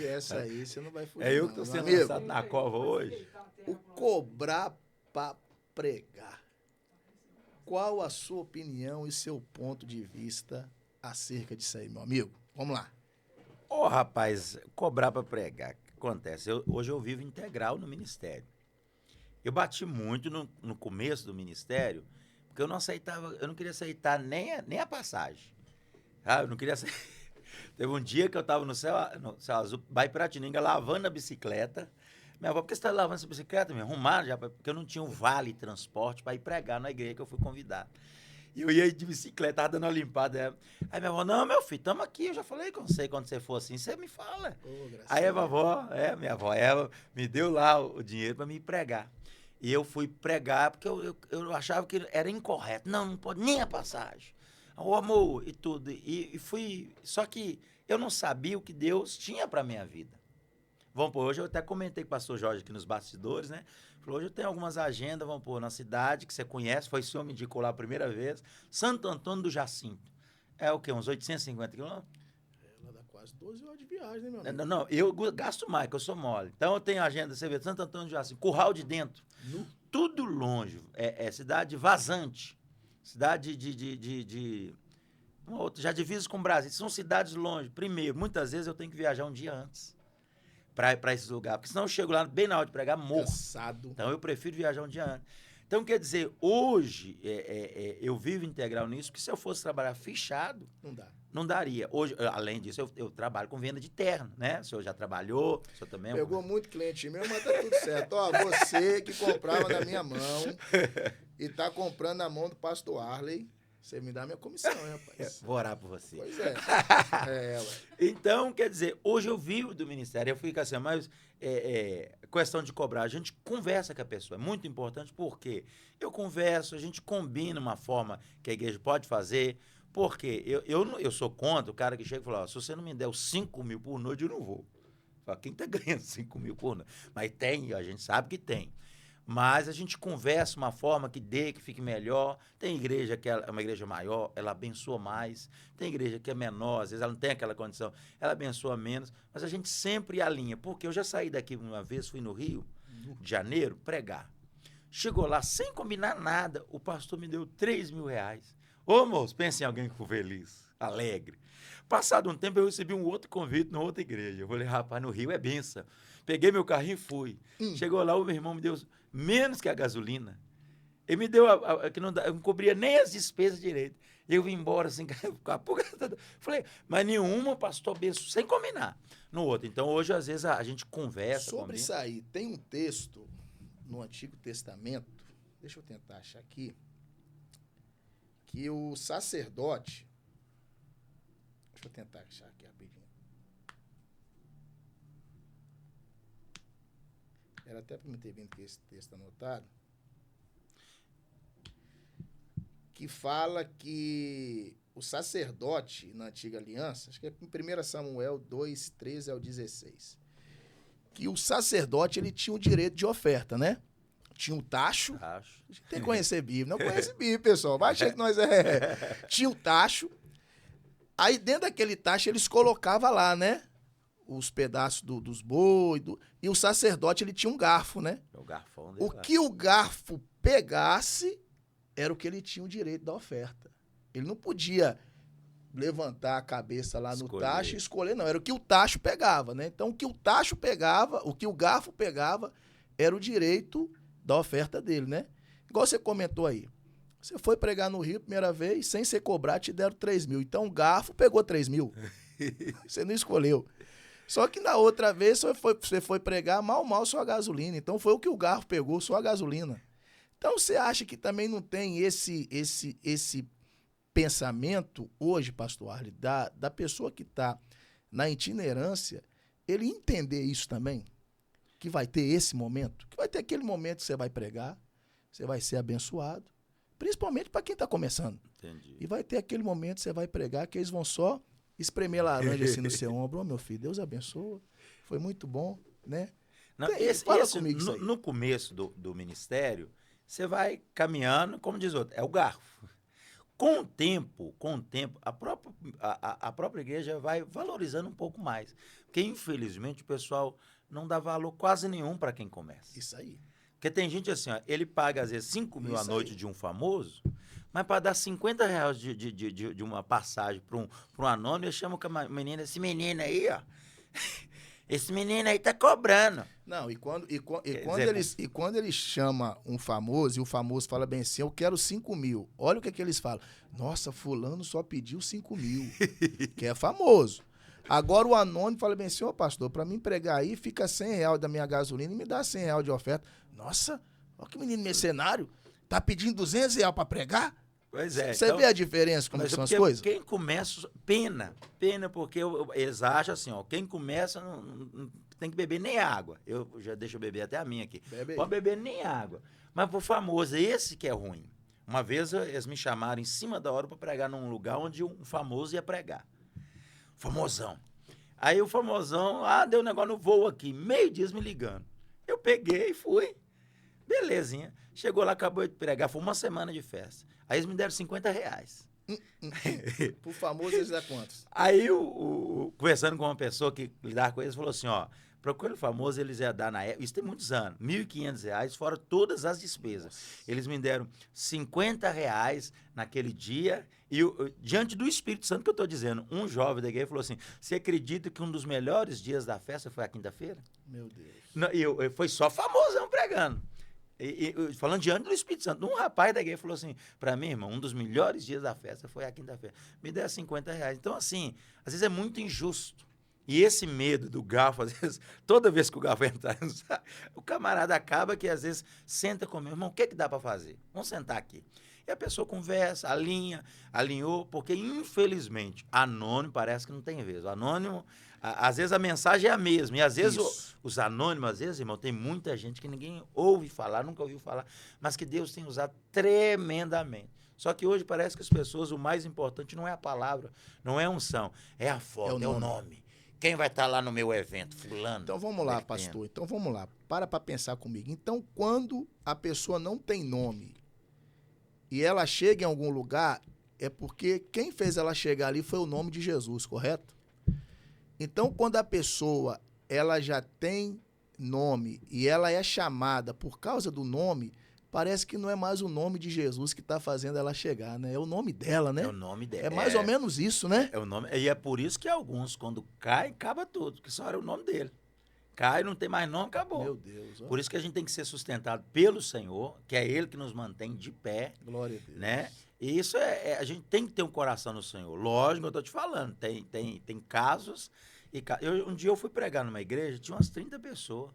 essa aí você não vai fugir, não. É eu que estou sendo lançado na cova hoje. O cobrar para pregar. Qual a sua opinião e seu ponto de vista acerca disso aí, meu amigo? Vamos lá. Rapaz, cobrar para pregar. O que acontece? Hoje eu vivo integral no ministério. Eu bati muito no começo do ministério, porque eu não queria aceitar nem a passagem. Sabe? Eu não queria aceitar. Teve um dia que eu estava no céu azul, Bairro Piratininga, lavando a bicicleta. Minha avó, por que você está lavando essa bicicleta? Me arrumaram já, porque eu não tinha um vale transporte para ir pregar na igreja que eu fui convidado. E eu ia de bicicleta, estava dando uma limpada. Aí minha avó, não, meu filho, estamos aqui. Eu já falei com você, quando você for assim, você me fala. Aí a minha avó, ela me deu lá o dinheiro para me pregar. E eu fui pregar, porque eu achava que era incorreto. Não pode nem a passagem. O amor e tudo. E fui. Só que eu não sabia o que Deus tinha para a minha vida. Vamos pôr, hoje eu até comentei com o pastor Jorge aqui nos bastidores, né? Falou, hoje eu tenho algumas agendas, vamos pôr, na cidade que você conhece, foi o senhor me indicou lá a primeira vez, Santo Antônio do Jacinto. É o quê? Uns 850 quilômetros? Ela dá quase 12 horas de viagem, né, meu amigo? Não, eu gasto mais, que eu sou mole. Então eu tenho agenda, você vê, Santo Antônio do Jacinto, Curral de Dentro. Tudo longe. É cidade vazante. Cidade já divisas com o Brasil. São cidades longe. Primeiro, muitas vezes eu tenho que viajar um dia antes para esses lugares, porque senão eu chego lá bem na hora de pregar morto. Cansado. Então eu prefiro viajar um dia antes. Então, quer dizer, hoje eu vivo integral nisso, porque se eu fosse trabalhar fechado, não daria. Hoje, além disso, eu trabalho com venda de terno, né? O senhor já trabalhou, o senhor também... Pegou muito cliente meu, mas tá tudo certo. Ó, você que comprava na minha mão e tá comprando na mão do pastor Arley, você me dá minha comissão, hein, rapaz? Vou orar por você. Pois é. Então, quer dizer, hoje eu vivo do ministério, eu fico assim, mas questão de cobrar, a gente conversa com a pessoa, é muito importante, porque eu converso, a gente combina uma forma que a igreja pode fazer, porque eu sou contra o cara que chega e fala, se você não me der os 5 mil por noite, eu não vou. Fala, quem está ganhando 5 mil por noite? Mas tem, a gente sabe que tem. Mas a gente conversa uma forma que dê, que fique melhor. Tem igreja que é uma igreja maior, ela abençoa mais. Tem igreja que é menor, às vezes ela não tem aquela condição, ela abençoa menos. Mas a gente sempre alinha. Porque eu já saí daqui uma vez, fui no Rio de Janeiro pregar. Chegou lá, sem combinar nada, o pastor me deu R$3.000. Ô, moço, pense em alguém que ficou feliz, alegre. Passado um tempo, eu recebi um outro convite numa outra igreja. Eu falei, rapaz, no Rio é benção. Peguei meu carrinho e fui. Chegou lá, o meu irmão me deu menos que a gasolina. Ele me deu que não, eu não cobria nem as despesas direito. Eu vim embora assim, com a pulga. Falei, mas nenhuma, pastor, abençoa, sem combinar no outro. Então, hoje, às vezes, a gente conversa. Sobre isso aí, tem um texto no Antigo Testamento, deixa eu tentar achar aqui, que o sacerdote, deixa eu tentar achar aqui rapidinho. Era até para me ter vindo com esse texto anotado, que fala que o sacerdote na Antiga Aliança, acho que é em 1 Samuel 2, 13 ao 16, que o sacerdote ele tinha o direito de oferta, né? Tinha um tacho. Tem que conhecer Bíblia. Não conhece Bíblia, pessoal. Vai achar que nós Tinha o tacho. Aí dentro daquele tacho eles colocavam lá, né? Os pedaços dos boi. E o sacerdote ele tinha um garfo, né? O garfão dele. O que o garfo pegasse era o que ele tinha o direito da oferta. Ele não podia levantar a cabeça lá no tacho e escolher, não. Era o que o tacho pegava, né? Então, o que o tacho pegava, o que o garfo pegava, era o direito da oferta dele, né? Igual você comentou aí. Você foi pregar no Rio primeira vez, sem ser cobrar, te deram 3.000. Então, o garfo pegou 3.000. Você não escolheu. Só que na outra vez, você foi pregar mal só a gasolina. Então, foi o que o garfo pegou, só a gasolina. Então, você acha que também não tem esse pensamento hoje, pastor Arley, da pessoa que está na itinerância, ele entender isso também? Que vai ter esse momento, que vai ter aquele momento que você vai pregar, você vai ser abençoado, principalmente para quem está começando. Entendi. E vai ter aquele momento que você vai pregar, que eles vão só espremer laranja assim no seu ombro. Ô, meu filho, Deus abençoa, foi muito bom, né? Não, Fala comigo isso aí. No começo do ministério, você vai caminhando, como diz outro, é o garfo. Com o tempo, a própria igreja vai valorizando um pouco mais. Porque, infelizmente, o pessoal não dá valor quase nenhum para quem começa. Isso aí. Porque tem gente assim, ó, ele paga, às vezes, 5.000 a noite de um famoso, mas para dar R$50 de uma passagem para um anônimo, ele chama o menino, esse menino aí, ó. Esse menino aí tá cobrando. Não, quando eles chamam um famoso, e o famoso fala bem assim, eu quero 5.000. Olha o que eles falam. Nossa, fulano só pediu 5.000, que é famoso. Agora o anônimo fala bem assim, ô pastor, para mim pregar aí, fica R$100 da minha gasolina e me dá R$100 de oferta. Nossa, olha que menino mercenário, tá pedindo R$200 para pregar? Pois é. Você então, vê a diferença, como são as coisas? Quem começa, pena, porque eles acham assim, ó, quem começa não tem que beber nem água. Eu já deixo eu beber até a minha aqui. Pode beber nem água. Mas pro famoso, esse que é ruim. Uma vez eles me chamaram em cima da hora para pregar num lugar onde um famoso ia pregar. Famosão. Aí o famosão, deu um negócio no voo aqui, meio-dia me ligando. Eu peguei e fui. Belezinha. Chegou lá, acabou de pregar, foi uma semana de festa. Aí eles me deram R$50. Por famoso, eles dão quantos? Aí, conversando com uma pessoa que lidava com eles, falou assim, ó, procura o famoso, eles iam dar na época, isso tem muitos anos, R$1.500, fora todas as despesas. Nossa. Eles me deram R$50 naquele dia, e diante do Espírito Santo que eu estou dizendo, um jovem da igreja falou assim, você acredita que um dos melhores dias da festa foi a quinta-feira? Meu Deus. Não, foi só famosão pregando. Falando diante do Espírito Santo, um rapaz da igreja falou assim, para mim, irmão, um dos melhores dias da festa foi a quinta-feira. Me deu R$50. Então, assim, às vezes é muito injusto. E esse medo do garfo, às vezes, toda vez que o garfo entrar, o camarada acaba que, às vezes, senta comigo, irmão, o que dá para fazer? Vamos sentar aqui. E a pessoa conversa, alinhou, porque, infelizmente, anônimo parece que não tem vez. O anônimo, às vezes, a mensagem é a mesma. E, às vezes, os anônimos, às vezes, irmão, tem muita gente que ninguém ouve falar, nunca ouviu falar, mas que Deus tem usado tremendamente. Só que hoje parece que as pessoas, o mais importante não é a palavra, não é a unção, é a foto, é o nome. Quem vai estar lá no meu evento? Fulano. Então vamos lá, pastor. Então vamos lá. Para pensar comigo. Então, quando a pessoa não tem nome e ela chega em algum lugar, é porque quem fez ela chegar ali foi o nome de Jesus, correto? Então, quando a pessoa ela já tem nome e ela é chamada por causa do nome, parece que não é mais o nome de Jesus que está fazendo ela chegar, né? É o nome dela, né? É o nome dela. É mais ou menos isso, né? É o nome. E é por isso que alguns, quando caem, acaba tudo, porque só era o nome dele. Cai, não tem mais nome, acabou. Meu Deus. Ó. Por isso que a gente tem que ser sustentado pelo Senhor, que é Ele que nos mantém de pé. Glória a Deus. Né? E isso a gente tem que ter um coração no Senhor. Lógico, eu estou te falando, tem casos. Um dia eu fui pregar numa igreja, tinha umas 30 pessoas.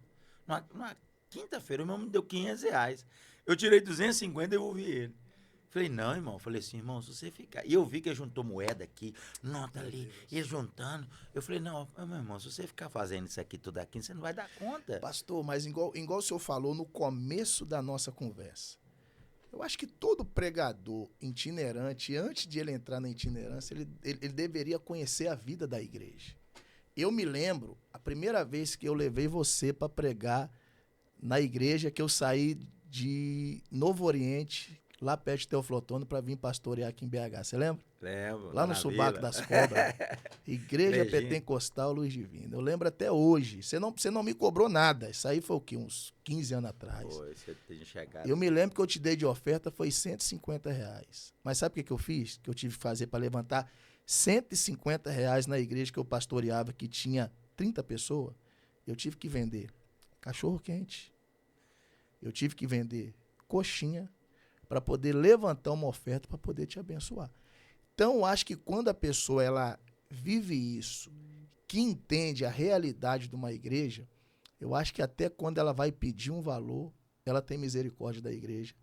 Numa quinta-feira, o meu me deu R$500. Eu tirei 250 e devolvi ele. Falei, não, irmão. Falei assim, irmão, se você ficar... E eu vi que ele juntou moeda aqui, nota ali, ele juntando. Eu falei, não, meu irmão, se você ficar fazendo isso aqui, tudo aqui, você não vai dar conta. Pastor, mas igual o senhor falou no começo da nossa conversa, eu acho que todo pregador itinerante, antes de ele entrar na itinerância, ele deveria conhecer a vida da igreja. Eu me lembro, a primeira vez que eu levei você para pregar na igreja, que eu saí de Novo Oriente, lá perto de Teoflotone, para vir pastorear aqui em BH. Você lembra? Lembro. Lá no Subaco das Cobras. Igreja Pentecostal Luz Divina. Eu lembro até hoje. Você não me cobrou nada. Isso aí foi o quê? Uns 15 anos atrás. Foi, você tem chegado. Eu me lembro que eu te dei de oferta foi R$150. Mas sabe o que eu fiz? Que eu tive que fazer para levantar R$150 na igreja que eu pastoreava, que tinha 30 pessoas? Eu tive que vender cachorro quente. Eu tive que vender coxinha para poder levantar uma oferta para poder te abençoar. Então, eu acho que quando a pessoa ela vive isso, que entende a realidade de uma igreja, eu acho que até quando ela vai pedir um valor, ela tem misericórdia da igreja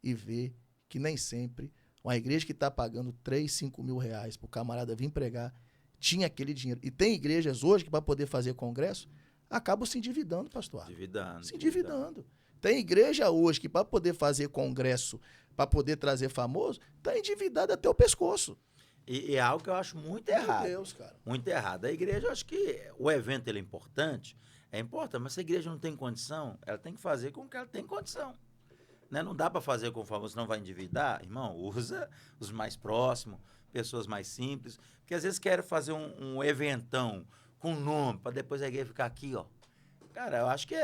e vê que nem sempre uma igreja que está pagando 3, 5 mil reais para o camarada vir pregar, tinha aquele dinheiro. E tem igrejas hoje que, para poder fazer congresso, acabam se endividando, pastor. Se endividando. Tem igreja hoje que, para poder fazer congresso, para poder trazer famoso, está endividado até o pescoço. E é algo que eu acho muito errado. Meu Deus, cara. Muito errado. A igreja, eu acho que o evento ele é importante, mas se a igreja não tem condição, ela tem que fazer com que ela tenha condição. Né? Não dá para fazer com o famoso, não vai endividar. Irmão, usa os mais próximos, pessoas mais simples, porque às vezes querem fazer um eventão com nome, para depois a igreja ficar aqui, ó. Cara, eu acho que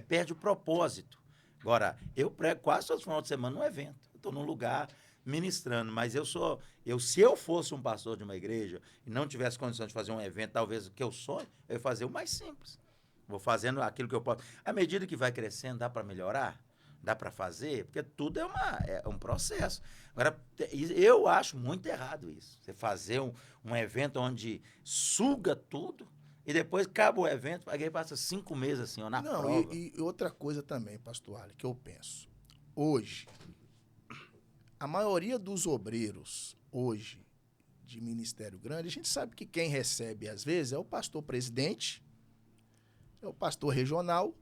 perde o propósito. Agora, eu prego quase todos os finais de semana num evento. Eu estou num lugar ministrando, mas se eu fosse um pastor de uma igreja e não tivesse condição de fazer um evento, talvez o que eu sonho, eu ia fazer o mais simples. Vou fazendo aquilo que eu posso. À medida que vai crescendo, dá para melhorar? Dá para fazer? Porque tudo é um processo. Agora, eu acho muito errado isso. Você fazer um evento onde suga tudo e depois acaba o evento, a igreja passa 5 meses assim, ó, na prova. E outra coisa também, pastor Ali, que eu penso. Hoje, a maioria dos obreiros, hoje, de ministério grande, a gente sabe que quem recebe, às vezes, é o pastor presidente, é o pastor regional,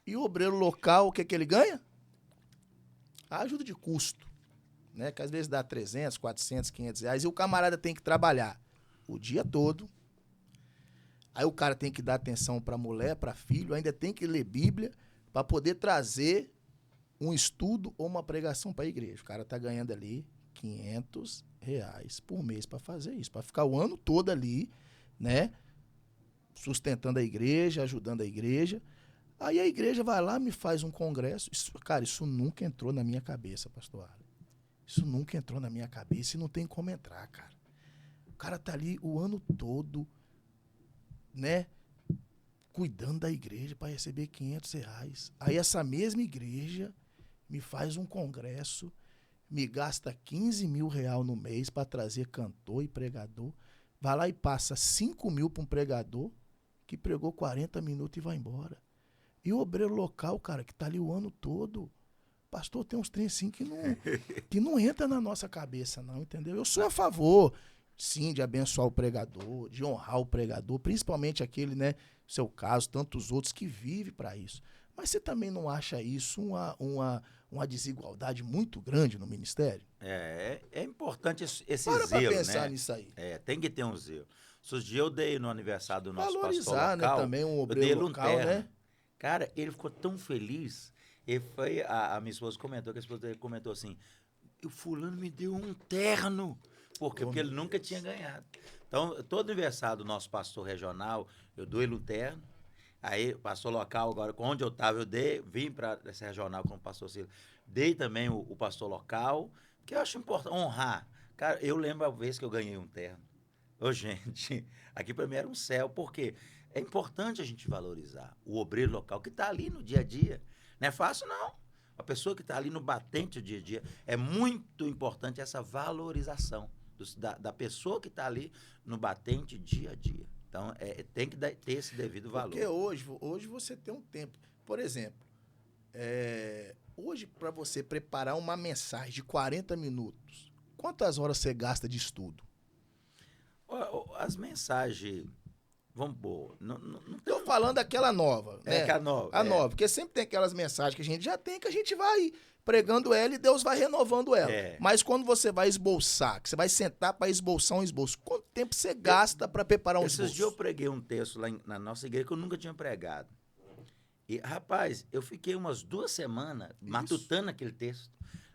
e o obreiro local, o que é que ele ganha? A ajuda de custo, né? Que às vezes dá 300, 400, 500 reais, e o camarada tem que trabalhar o dia todo. Aí o cara tem que dar atenção para mulher, para filho, ainda tem que ler Bíblia para poder trazer um estudo ou uma pregação para a igreja. O cara tá ganhando ali R$500 por mês para fazer isso, para ficar o ano todo ali, né? Sustentando a igreja, ajudando a igreja. Aí a igreja vai lá, me faz um congresso. Isso nunca entrou na minha cabeça, pastor Ali. Isso nunca entrou na minha cabeça e não tem como entrar, cara. O cara tá ali o ano todo, né, cuidando da igreja para receber R$500. Aí essa mesma igreja me faz um congresso, me gasta R$15 mil no mês para trazer cantor e pregador, vai lá e passa 5 mil para um pregador que pregou 40 minutos e vai embora. E o obreiro local, cara, que tá ali o ano todo, pastor, tem uns trem assim que não entra na nossa cabeça, não, entendeu? Eu sou a favor, sim, de abençoar o pregador, de honrar o pregador, principalmente aquele, né, seu caso, tantos outros que vivem para isso. Mas você também não acha isso uma desigualdade muito grande no ministério? É importante esse Para zelo, pensar né? nisso aí. Tem que ter um zelo. Esses dias eu dei no aniversário do nosso pastor Valorizar, né, local, também um eu dei ele obreiro um local, terno. né? Cara, ele ficou tão feliz. E foi, a minha esposa comentou, que a esposa dele comentou assim, o fulano me deu um terno. Por quê? Oh, Porque ele meu nunca Deus. tinha ganhado. Então, todo aniversário do nosso pastor regional, eu dou ele um terno. Aí, pastor local, agora, onde eu estava, eu dei, vim para essa regional com o pastor Ciro. Dei também o pastor local, que eu acho importante honrar. Cara, eu lembro a vez que eu ganhei um terno. Ô, gente, aqui para mim era um céu, porque é importante a gente valorizar o obreiro local que está ali no dia a dia. Não é fácil, não. A pessoa que está ali no batente o dia a dia. É muito importante essa valorização da pessoa que está ali no batente dia a dia. Então, tem que ter esse devido valor. Porque hoje você tem um tempo. Por exemplo, hoje, para você preparar uma mensagem de 40 minutos, quantas horas você gasta de estudo? As mensagens, vamos pôr, não tem... Tô falando daquela nova, né? que a nova. A nova, porque sempre tem aquelas mensagens que a gente já tem, que a gente vai pregando ela e Deus vai renovando ela. Mas quando você vai esboçar, que você vai sentar para esboçar um esboço, quanto tempo você gasta para preparar um esboço? Esses dias eu preguei um texto lá na nossa igreja que eu nunca tinha pregado. E, rapaz, eu fiquei umas 2 semanas matutando aquele texto,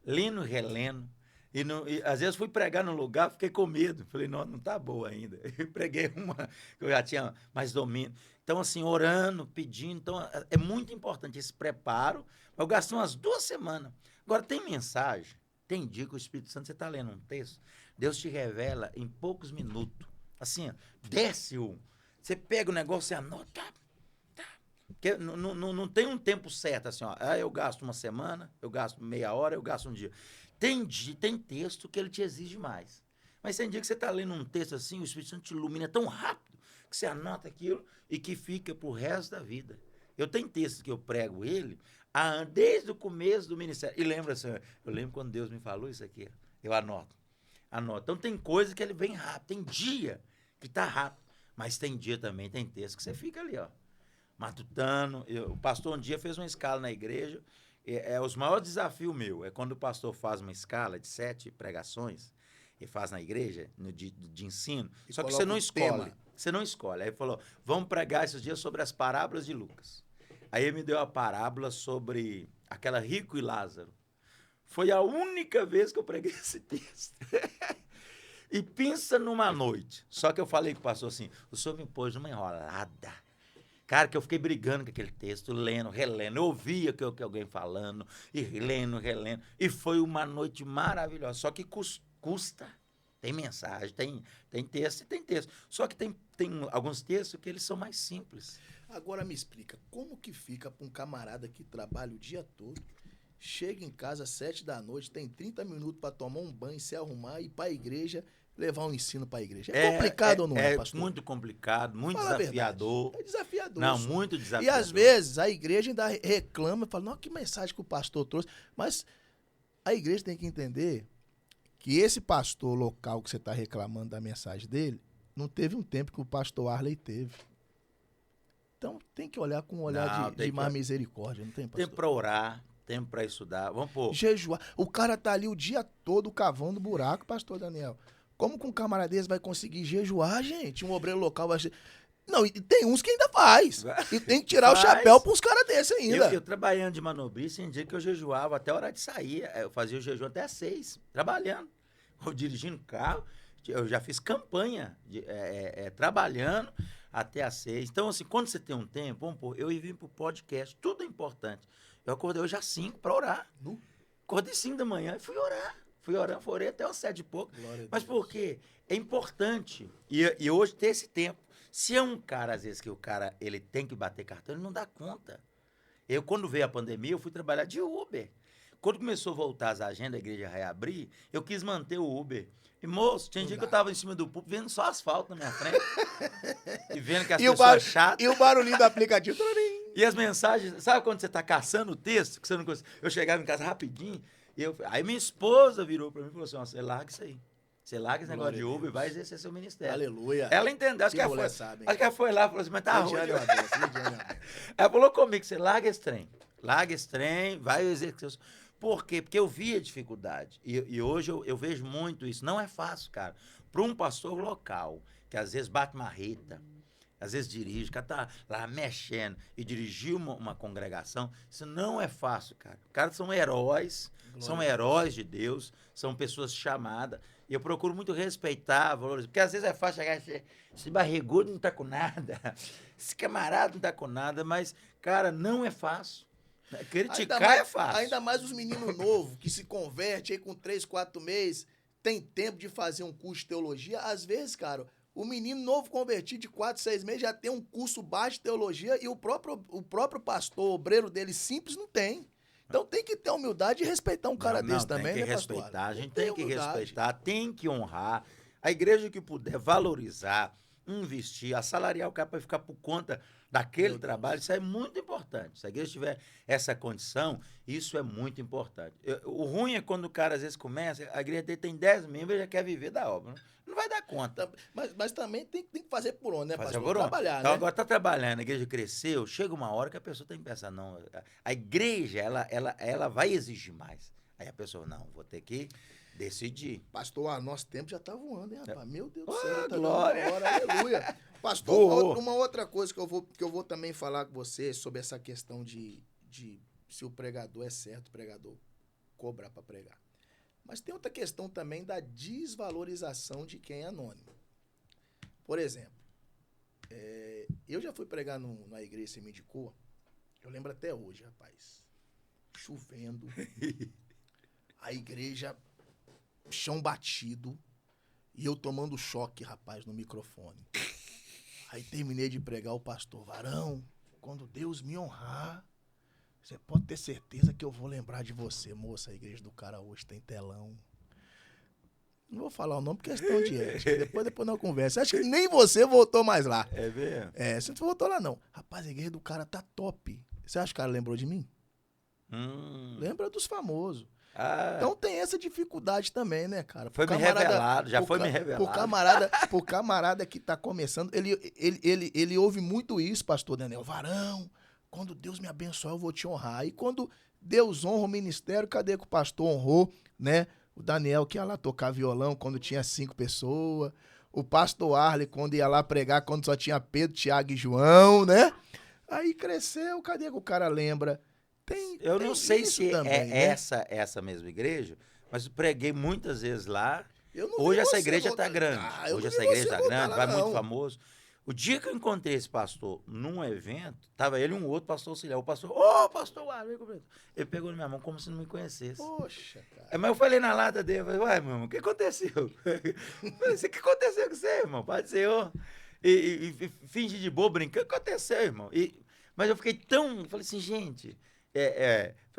lendo e relendo. E às vezes fui pregar num lugar, fiquei com medo. Falei, não tá boa ainda. Eu preguei uma que eu já tinha mais domínio. Então, assim, orando, pedindo. Então, é muito importante esse preparo. Eu gastei umas 2 semanas. Agora, tem mensagem, tem dia que o Espírito Santo, você está lendo um texto, Deus te revela em poucos minutos. Assim, ó, desce um. Você pega o negócio e anota. Porque não tem um tempo certo, assim, ó. Eu gasto uma semana, eu gasto meia hora, eu gasto um dia. Tem texto que ele te exige mais. Mas tem dia que você está lendo um texto assim, o Espírito Santo te ilumina tão rápido que você anota aquilo e que fica pro resto da vida. Eu tenho textos que eu prego ele desde o começo do ministério. E lembra assim, eu lembro quando Deus me falou isso aqui. Eu anoto. Então tem coisa que ele vem rápido, tem dia que tá rápido. Mas tem dia também, tem texto que você fica ali, ó, matutando. O pastor um dia fez uma escala na igreja. Os maiores desafios meu é quando o pastor faz uma escala de 7 pregações e faz na igreja, de ensino, E só que coloca você não um escolhe. tema. Você não escolhe. Aí ele falou, vamos pregar esses dias sobre as parábolas de Lucas. Aí ele me deu a parábola sobre aquela rico e Lázaro. Foi a única vez que eu preguei esse texto. E pensa numa noite. Só que eu falei com o pastor assim, o senhor me pôs numa enrolada. Cara, que eu fiquei brigando com aquele texto, lendo, relendo. Eu ouvia que alguém falando, e lendo, relendo. E foi uma noite maravilhosa. Só que custa. Tem mensagem, tem texto e tem texto. Só que tem alguns textos que eles são mais simples. Agora me explica, como que fica para um camarada que trabalha o dia todo, chega em casa às 7 da noite, tem 30 minutos para tomar um banho, se arrumar, ir para a igreja, levar um ensino para a igreja? É complicado ou não é, pastor? É muito complicado, muito Fala desafiador. É desafiador. Não, muito E desafiador. às vezes a igreja ainda reclama, fala, não, que mensagem que o pastor trouxe. Mas a igreja tem que entender que esse pastor local que você está reclamando da mensagem dele, não teve um tempo que o pastor Arley teve. Então tem que olhar com um olhar de mais misericórdia, não tem, pastor? Tempo para orar, tempo para estudar. Vamos pôr. Jejuar. O cara tá ali o dia todo cavando buraco, pastor Daniel. Como que um camarada desse vai conseguir jejuar, gente? Um obreiro local vai... Não, e tem uns que ainda faz. E tem que tirar o chapéu para uns caras desses ainda. Eu trabalhando de manobrista, tem dia que eu jejuava até a hora de sair. Eu fazia o jejum até às 6, trabalhando. Ou dirigindo carro. Eu já fiz campanha, trabalhando até às 6. Então, assim, quando você tem um tempo, vamos pôr, eu vim pro podcast, tudo é importante. Eu acordei hoje às 5 para orar. Acordei 5 da manhã e fui orar. Fui orando, orei até às 7 e pouco. Mas por quê? É importante. E hoje ter esse tempo. Se é um cara, às vezes, que o cara ele tem que bater cartão, ele não dá conta. Eu, quando veio a pandemia, eu fui trabalhar de Uber. Quando começou a voltar as agendas, a igreja reabrir, eu quis manter o Uber. E, moço, tinha dia que eu tava em cima do púlpito, vendo só asfalto na minha frente. E vendo que as pessoas chatas. E o barulhinho do aplicativo. E as mensagens, sabe quando você tá caçando o texto? Que você não consegue. Eu chegava em casa rapidinho, aí minha esposa virou para mim e falou assim, você larga isso aí. Você larga esse negócio de Uber e vai exercer seu ministério. Aleluia. Ela entendeu. Acho que ela foi lá e falou assim, mas tá ruim. Ela falou comigo, você larga esse trem. Larga esse trem, vai exercer seu... Por quê? Porque eu vi a dificuldade. E hoje eu vejo muito isso. Não é fácil, cara. Para um pastor local que às vezes bate marreta, às vezes dirige, o cara tá lá mexendo e dirigir uma congregação, isso não é fácil, cara. Os caras são heróis, são heróis de Deus, são pessoas chamadas. E eu procuro muito respeitar, valorizar, porque às vezes é fácil chegar e dizer, esse barrigudo não tá com nada, esse camarada não tá com nada, mas, cara, não é fácil. Criticar é fácil. Ainda mais os meninos novos que se convertem aí com 3, 4 meses, tem tempo de fazer um curso de teologia. Às vezes, cara, o menino novo convertido de 4, 6 meses já tem um curso baixo de teologia e o próprio pastor, obreiro dele simples, não tem. Então tem que ter humildade e respeitar um cara desse também, né, pastor? Tem que respeitar, a gente tem que respeitar, tem que honrar. A igreja que puder valorizar, investir, assalariar o cara para ficar por conta daquele trabalho, isso é muito importante. Se a igreja tiver essa condição, isso é muito importante. O ruim é quando o cara às vezes começa, a igreja dele tem 10 membros e já quer viver da obra. Não vai dar conta. Mas também tem que fazer por onde, né, pastor? Por onde? Trabalhar, então, né? agora está trabalhando, a igreja cresceu, chega uma hora que a pessoa tem que pensar, não, a igreja, ela vai exigir mais. Aí a pessoa, não, vou ter que decidir. Pastor, nosso tempo já está voando, hein, rapaz? Meu Deus do céu, tá glória. Hora, aleluia. Pastor, uma outra coisa que eu vou também falar com você sobre essa questão de se o pregador é certo, o pregador cobrar para pregar. Mas tem outra questão também da desvalorização de quem é anônimo. Por exemplo, eu já fui pregar na igreja que você me indicou, eu lembro até hoje, rapaz, chovendo, a igreja, chão batido, e eu tomando choque, rapaz, no microfone. Aí terminei de pregar o pastor, varão, quando Deus me honrar, você pode ter certeza que eu vou lembrar de você, moça. A igreja do cara hoje tem telão. Não vou falar o nome porque é questão de ética. Depois não conversa. Acho que nem você voltou mais lá. É mesmo? Você não voltou lá, não. Rapaz, a igreja do cara tá top. Você acha que o cara lembrou de mim? Lembra dos famosos. Então tem essa dificuldade também, né, cara? Foi me revelado, já foi me revelado. Pro camarada que tá começando, ele ouve muito isso, pastor Daniel. Varão, quando Deus me abençoar, eu vou te honrar. E quando Deus honra o ministério, cadê que o pastor honrou, né? O Daniel que ia lá tocar violão quando tinha 5 pessoas. O pastor Arley quando ia lá pregar quando só tinha Pedro, Tiago e João, né? Aí cresceu, cadê que o cara lembra? Eu não sei se também, é né? essa mesma igreja, mas eu preguei muitas vezes lá. Eu não Hoje vi essa você igreja voltar- está grande. Ah, eu Hoje não essa vi igreja você está voltar grande, lá, vai muito não. famoso. O dia que eu encontrei esse pastor num evento, tava ele e um outro pastor auxiliar. O pastor, pastor Arley, ele pegou na minha mão como se não me conhecesse. Poxa, cara. Mas eu falei na lata dele, eu falei, uai, meu irmão, o que aconteceu? Eu falei, o que aconteceu com você, irmão? Pai do Senhor. E finge de bobo, brincando, o que aconteceu, irmão? Mas eu fiquei tão, falei assim, gente,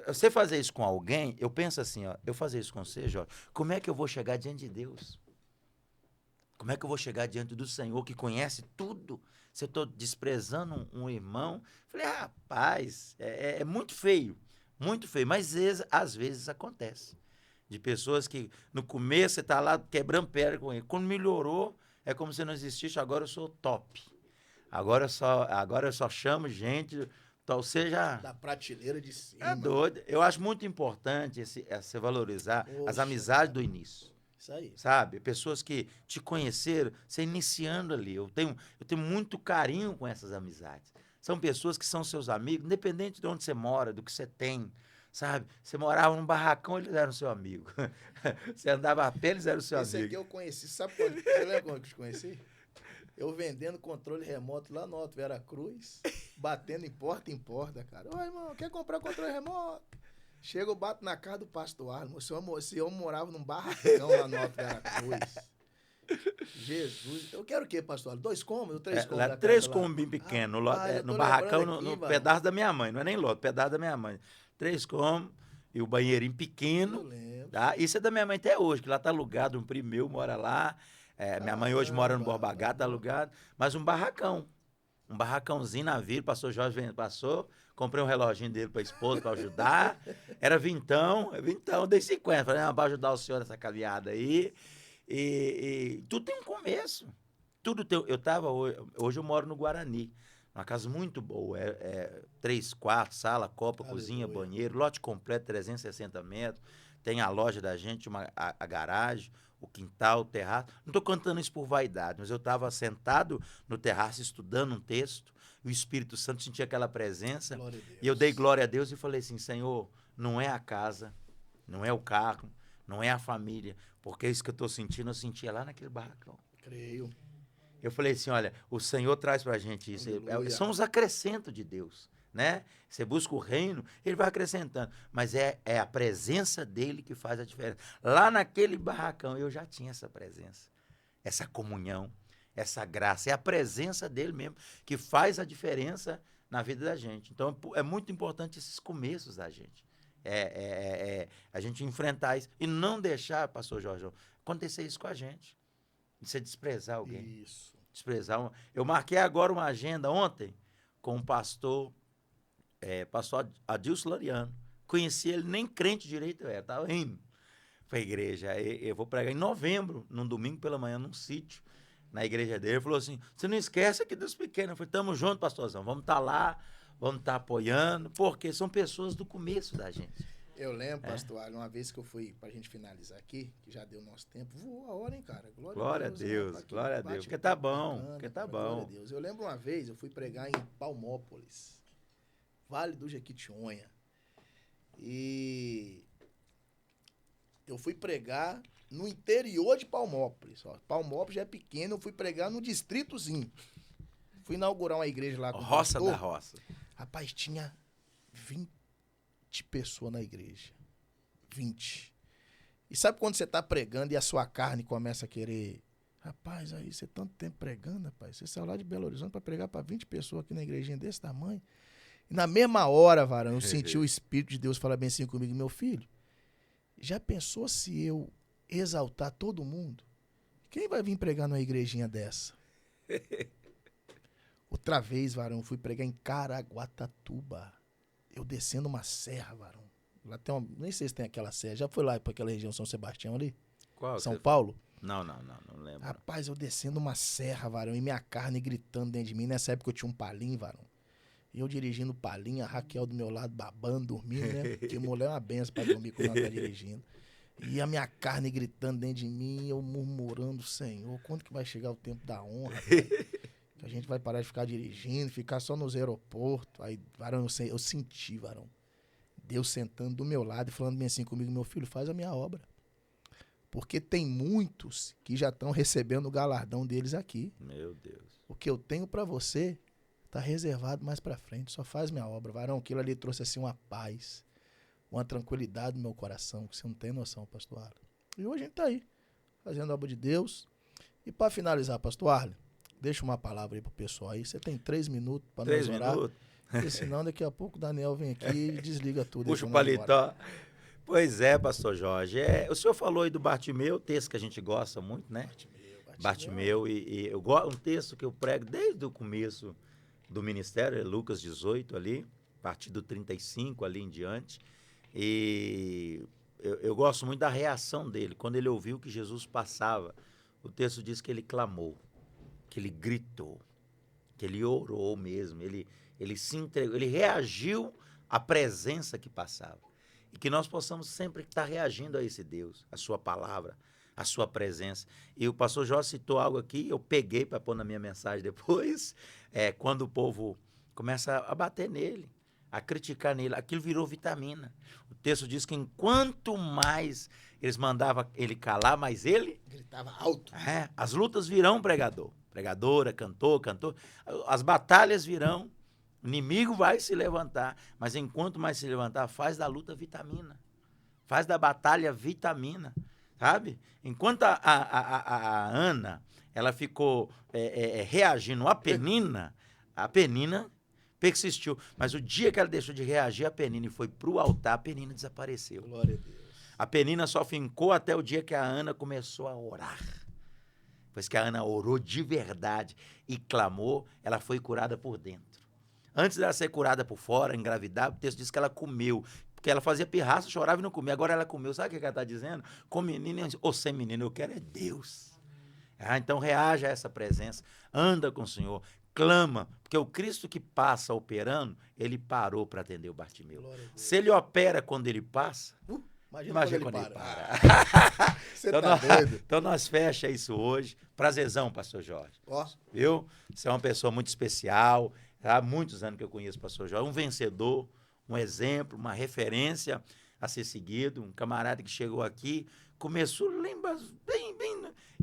você fazer isso com alguém, eu penso assim, ó, eu fazer isso com você, Jorge, como é que eu vou chegar diante de Deus? Como é que eu vou chegar diante do Senhor que conhece tudo? Se eu estou desprezando um irmão? Falei, rapaz, é muito feio, mas às vezes acontece. De pessoas que no começo você está lá quebrando pedra com ele. Quando melhorou, é como se não existisse, agora eu sou top. Agora eu só chamo gente, ou seja... Da prateleira de cima. É doido. Eu acho muito importante você valorizar as Poxa, amizades cara. do início. Isso aí. Sabe? Pessoas que te conheceram, você iniciando ali. Eu tenho muito carinho com essas amizades. São pessoas que são seus amigos, independente de onde você mora, do que você tem. Sabe? Você morava num barracão, eles eram seu amigo. Você andava a pé, eles eram seu Esse amigo. aqui eu conheci. Sabe quando? Você lembra quando que eu te conheci? Eu vendendo controle remoto lá no Alto Veracruz, batendo em porta, cara. Ô, irmão, quer comprar controle remoto? Chega, eu bato na casa do pastor Arley. Se eu morava num barracão lá no Alto Veracruz. Jesus. Eu quero o quê, pastor Arley? 2 cômodos, 3 cômodos? Lá, 3 cômodos bem pequenos, no barracão, no pedaço da minha mãe. Não é nem lote, pedaço da minha mãe. 3 cômodos e o banheirinho pequeno. Eu lembro. Tá? Isso é da minha mãe até hoje, que lá tá alugado, um primo meu mora lá. Minha mãe hoje mora no Borba Gato, tá alugado. Mas um barracão. Um barracãozinho na vila, o pastor Jorge passou, comprei um reloginho dele para a esposa, para ajudar. Era vintão, dei 50. Falei, não, para ajudar o senhor nessa caminhada aí. E tudo tem um começo. Hoje eu moro no Guarani, uma casa muito boa. 3 quartos, sala, copa, cozinha, banheiro, lote completo, 360 metros. Tem a loja da gente, a garagem, o quintal, o terraço. Não estou contando isso por vaidade, mas eu estava sentado no terraço estudando um texto, e o Espírito Santo sentia aquela presença, Glória a Deus. e eu dei glória a Deus e falei assim, Senhor, não é a casa, não é o carro, não é a família, porque isso que eu estou sentindo, eu sentia lá naquele barracão. Creio. Eu falei assim, olha, o Senhor traz pra gente isso. São os acrescentos de Deus, né? Você busca o reino, ele vai acrescentando. Mas é a presença dele que faz a diferença. Lá naquele barracão, eu já tinha essa presença, essa comunhão, essa graça. É a presença dele mesmo que faz a diferença na vida da gente. Então, é muito importante esses começos da gente. A gente enfrentar isso e não deixar, pastor Jorge, acontecer isso com a gente. Você desprezar alguém. Isso. Desprezar. Eu marquei agora uma agenda ontem com um pastor Adilson Lariano. Conheci ele, nem crente direito eu era, estava indo para a igreja. Eu vou pregar em novembro, num domingo pela manhã, num sítio, na igreja dele. Ele falou assim, você não esquece aqui dos pequenos. Eu falei, estamos juntos, pastorzão, vamos estar lá, vamos estar apoiando, porque são pessoas do começo da gente. Eu lembro, pastor Arlen, uma vez que eu fui, pra gente finalizar aqui, que já deu nosso tempo, voou a hora, hein, cara? Glória a Deus, glória a Deus, porque tá bom, porque tá bom. Glória a Deus. Eu lembro uma vez, eu fui pregar em Palmópolis, Vale do Jequitinhonha, e eu fui pregar no interior de Palmópolis. Ó. Palmópolis já é pequeno, eu fui pregar no distritozinho. Fui inaugurar uma igreja lá com o Roça pastor. da Roça. Rapaz, tinha 20 pessoas na igreja. 20. E sabe quando você tá pregando e a sua carne começa a querer... Rapaz, aí você tanto tempo pregando, rapaz. Você saiu lá de Belo Horizonte para pregar para 20 pessoas aqui na igrejinha desse tamanho. E na mesma hora, varão, eu senti o Espírito de Deus falar bem assim comigo, meu filho, já pensou se eu exaltar todo mundo? Quem vai vir pregar numa igrejinha dessa? Outra vez, varão, fui pregar em Caraguatatuba. Eu descendo uma serra, varão. Lá tem uma, nem sei se tem aquela serra. Já foi lá para aquela região São Sebastião ali? Qual? São Paulo? Não lembro. Rapaz, eu descendo uma serra, varão, e minha carne gritando dentro de mim. Nessa época eu tinha um palim, varão. E eu dirigindo o palim, a Raquel do meu lado babando, dormindo, né? Porque mulher é uma benção pra dormir quando ela tá dirigindo. E a minha carne gritando dentro de mim, eu murmurando, Senhor, quando que vai chegar o tempo da honra, rapaz? Que a gente vai parar de ficar dirigindo, ficar só nos aeroportos. Aí, varão, eu senti, varão, Deus sentando do meu lado e falando bem assim comigo, meu filho, faz a minha obra. Porque tem muitos que já estão recebendo o galardão deles aqui. Meu Deus. O que eu tenho pra você tá reservado mais pra frente. Só faz minha obra. Varão, aquilo ali trouxe assim uma paz, uma tranquilidade no meu coração, que você não tem noção, pastor Arlen. E hoje a gente tá aí, fazendo a obra de Deus. E pra finalizar, pastor Arlen, deixa uma palavra aí pro pessoal aí. Você tem 3 minutos pra nos orar. 3 minutos? Porque senão daqui a pouco o Daniel vem aqui e desliga tudo. Puxa o paletó. Pois é, pastor Jorge. O senhor falou aí do Bartimeu, texto que a gente gosta muito, né? Bartimeu. E eu gosto, um texto que eu prego desde o começo do ministério, é Lucas 18 ali, a partir do 35 ali em diante. E eu gosto muito da reação dele. Quando ele ouviu que Jesus passava, o texto diz que ele clamou, que ele gritou, que ele orou mesmo, ele se entregou, ele reagiu à presença que passava. E que nós possamos sempre estar reagindo a esse Deus, a sua palavra, a sua presença. E o pastor Jorge citou algo aqui, eu peguei para pôr na minha mensagem depois, quando o povo começa a bater nele, a criticar nele, aquilo virou vitamina. O texto diz que enquanto mais eles mandavam ele calar, mais ele... gritava alto. As lutas virão, pregador. Pregadora, cantor. As batalhas virão. O inimigo vai se levantar, mas enquanto mais se levantar, faz da luta vitamina. Faz da batalha vitamina, sabe? Enquanto a Ana, ela ficou reagindo à Penina, a Penina persistiu. Mas o dia que ela deixou de reagir a Penina e foi para o altar, a Penina desapareceu. Glória a Deus. A Penina só fincou até o dia que a Ana começou a orar. Pois que a Ana orou de verdade e clamou, ela foi curada por dentro. Antes dela ser curada por fora, engravidar, o texto diz que ela comeu. Porque ela fazia pirraça, chorava e não comia. Agora ela comeu. Sabe o que ela está dizendo? Com menino ou sem menino, eu quero é Deus. Então reaja a essa presença. Anda com o Senhor. Clama. Porque o Cristo que passa operando, ele parou para atender o Bartimeu. Se ele opera quando ele passa, Imagina quando ele para. Você Então, tá doido. Então nós fecha isso hoje. Prazerzão, pastor Jorge. Ó, Viu? Você é uma pessoa muito especial. Há muitos anos que eu conheço o pastor Jorge. Um vencedor, um exemplo, uma referência a ser seguido. Um camarada que chegou aqui, começou, lembra, bem...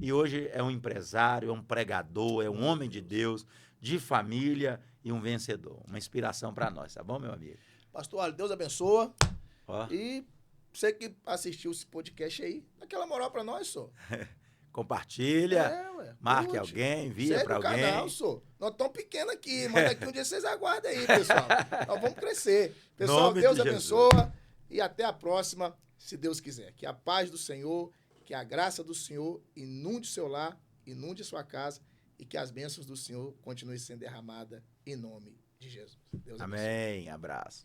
E hoje é um empresário, é um pregador, é um homem de Deus, de família e um vencedor. Uma inspiração para nós, tá bom, meu amigo? pastor, olha, Deus abençoa. Ó, E você que assistiu esse podcast aí, dá aquela moral pra nós, só. compartilha, Ué, marque curte. alguém, envia Segue para o canal, alguém. só. Nós estamos pequenos aqui, mas daqui um dia vocês aguardem aí, pessoal. Nós vamos crescer. Pessoal, Nome Deus de abençoa e até a próxima, se Deus quiser. Que a paz do Senhor, que a graça do Senhor inunde seu lar, inunde sua casa e que as bênçãos do Senhor continuem sendo derramadas em nome de Jesus. Deus abençoe. Amém. Abraço.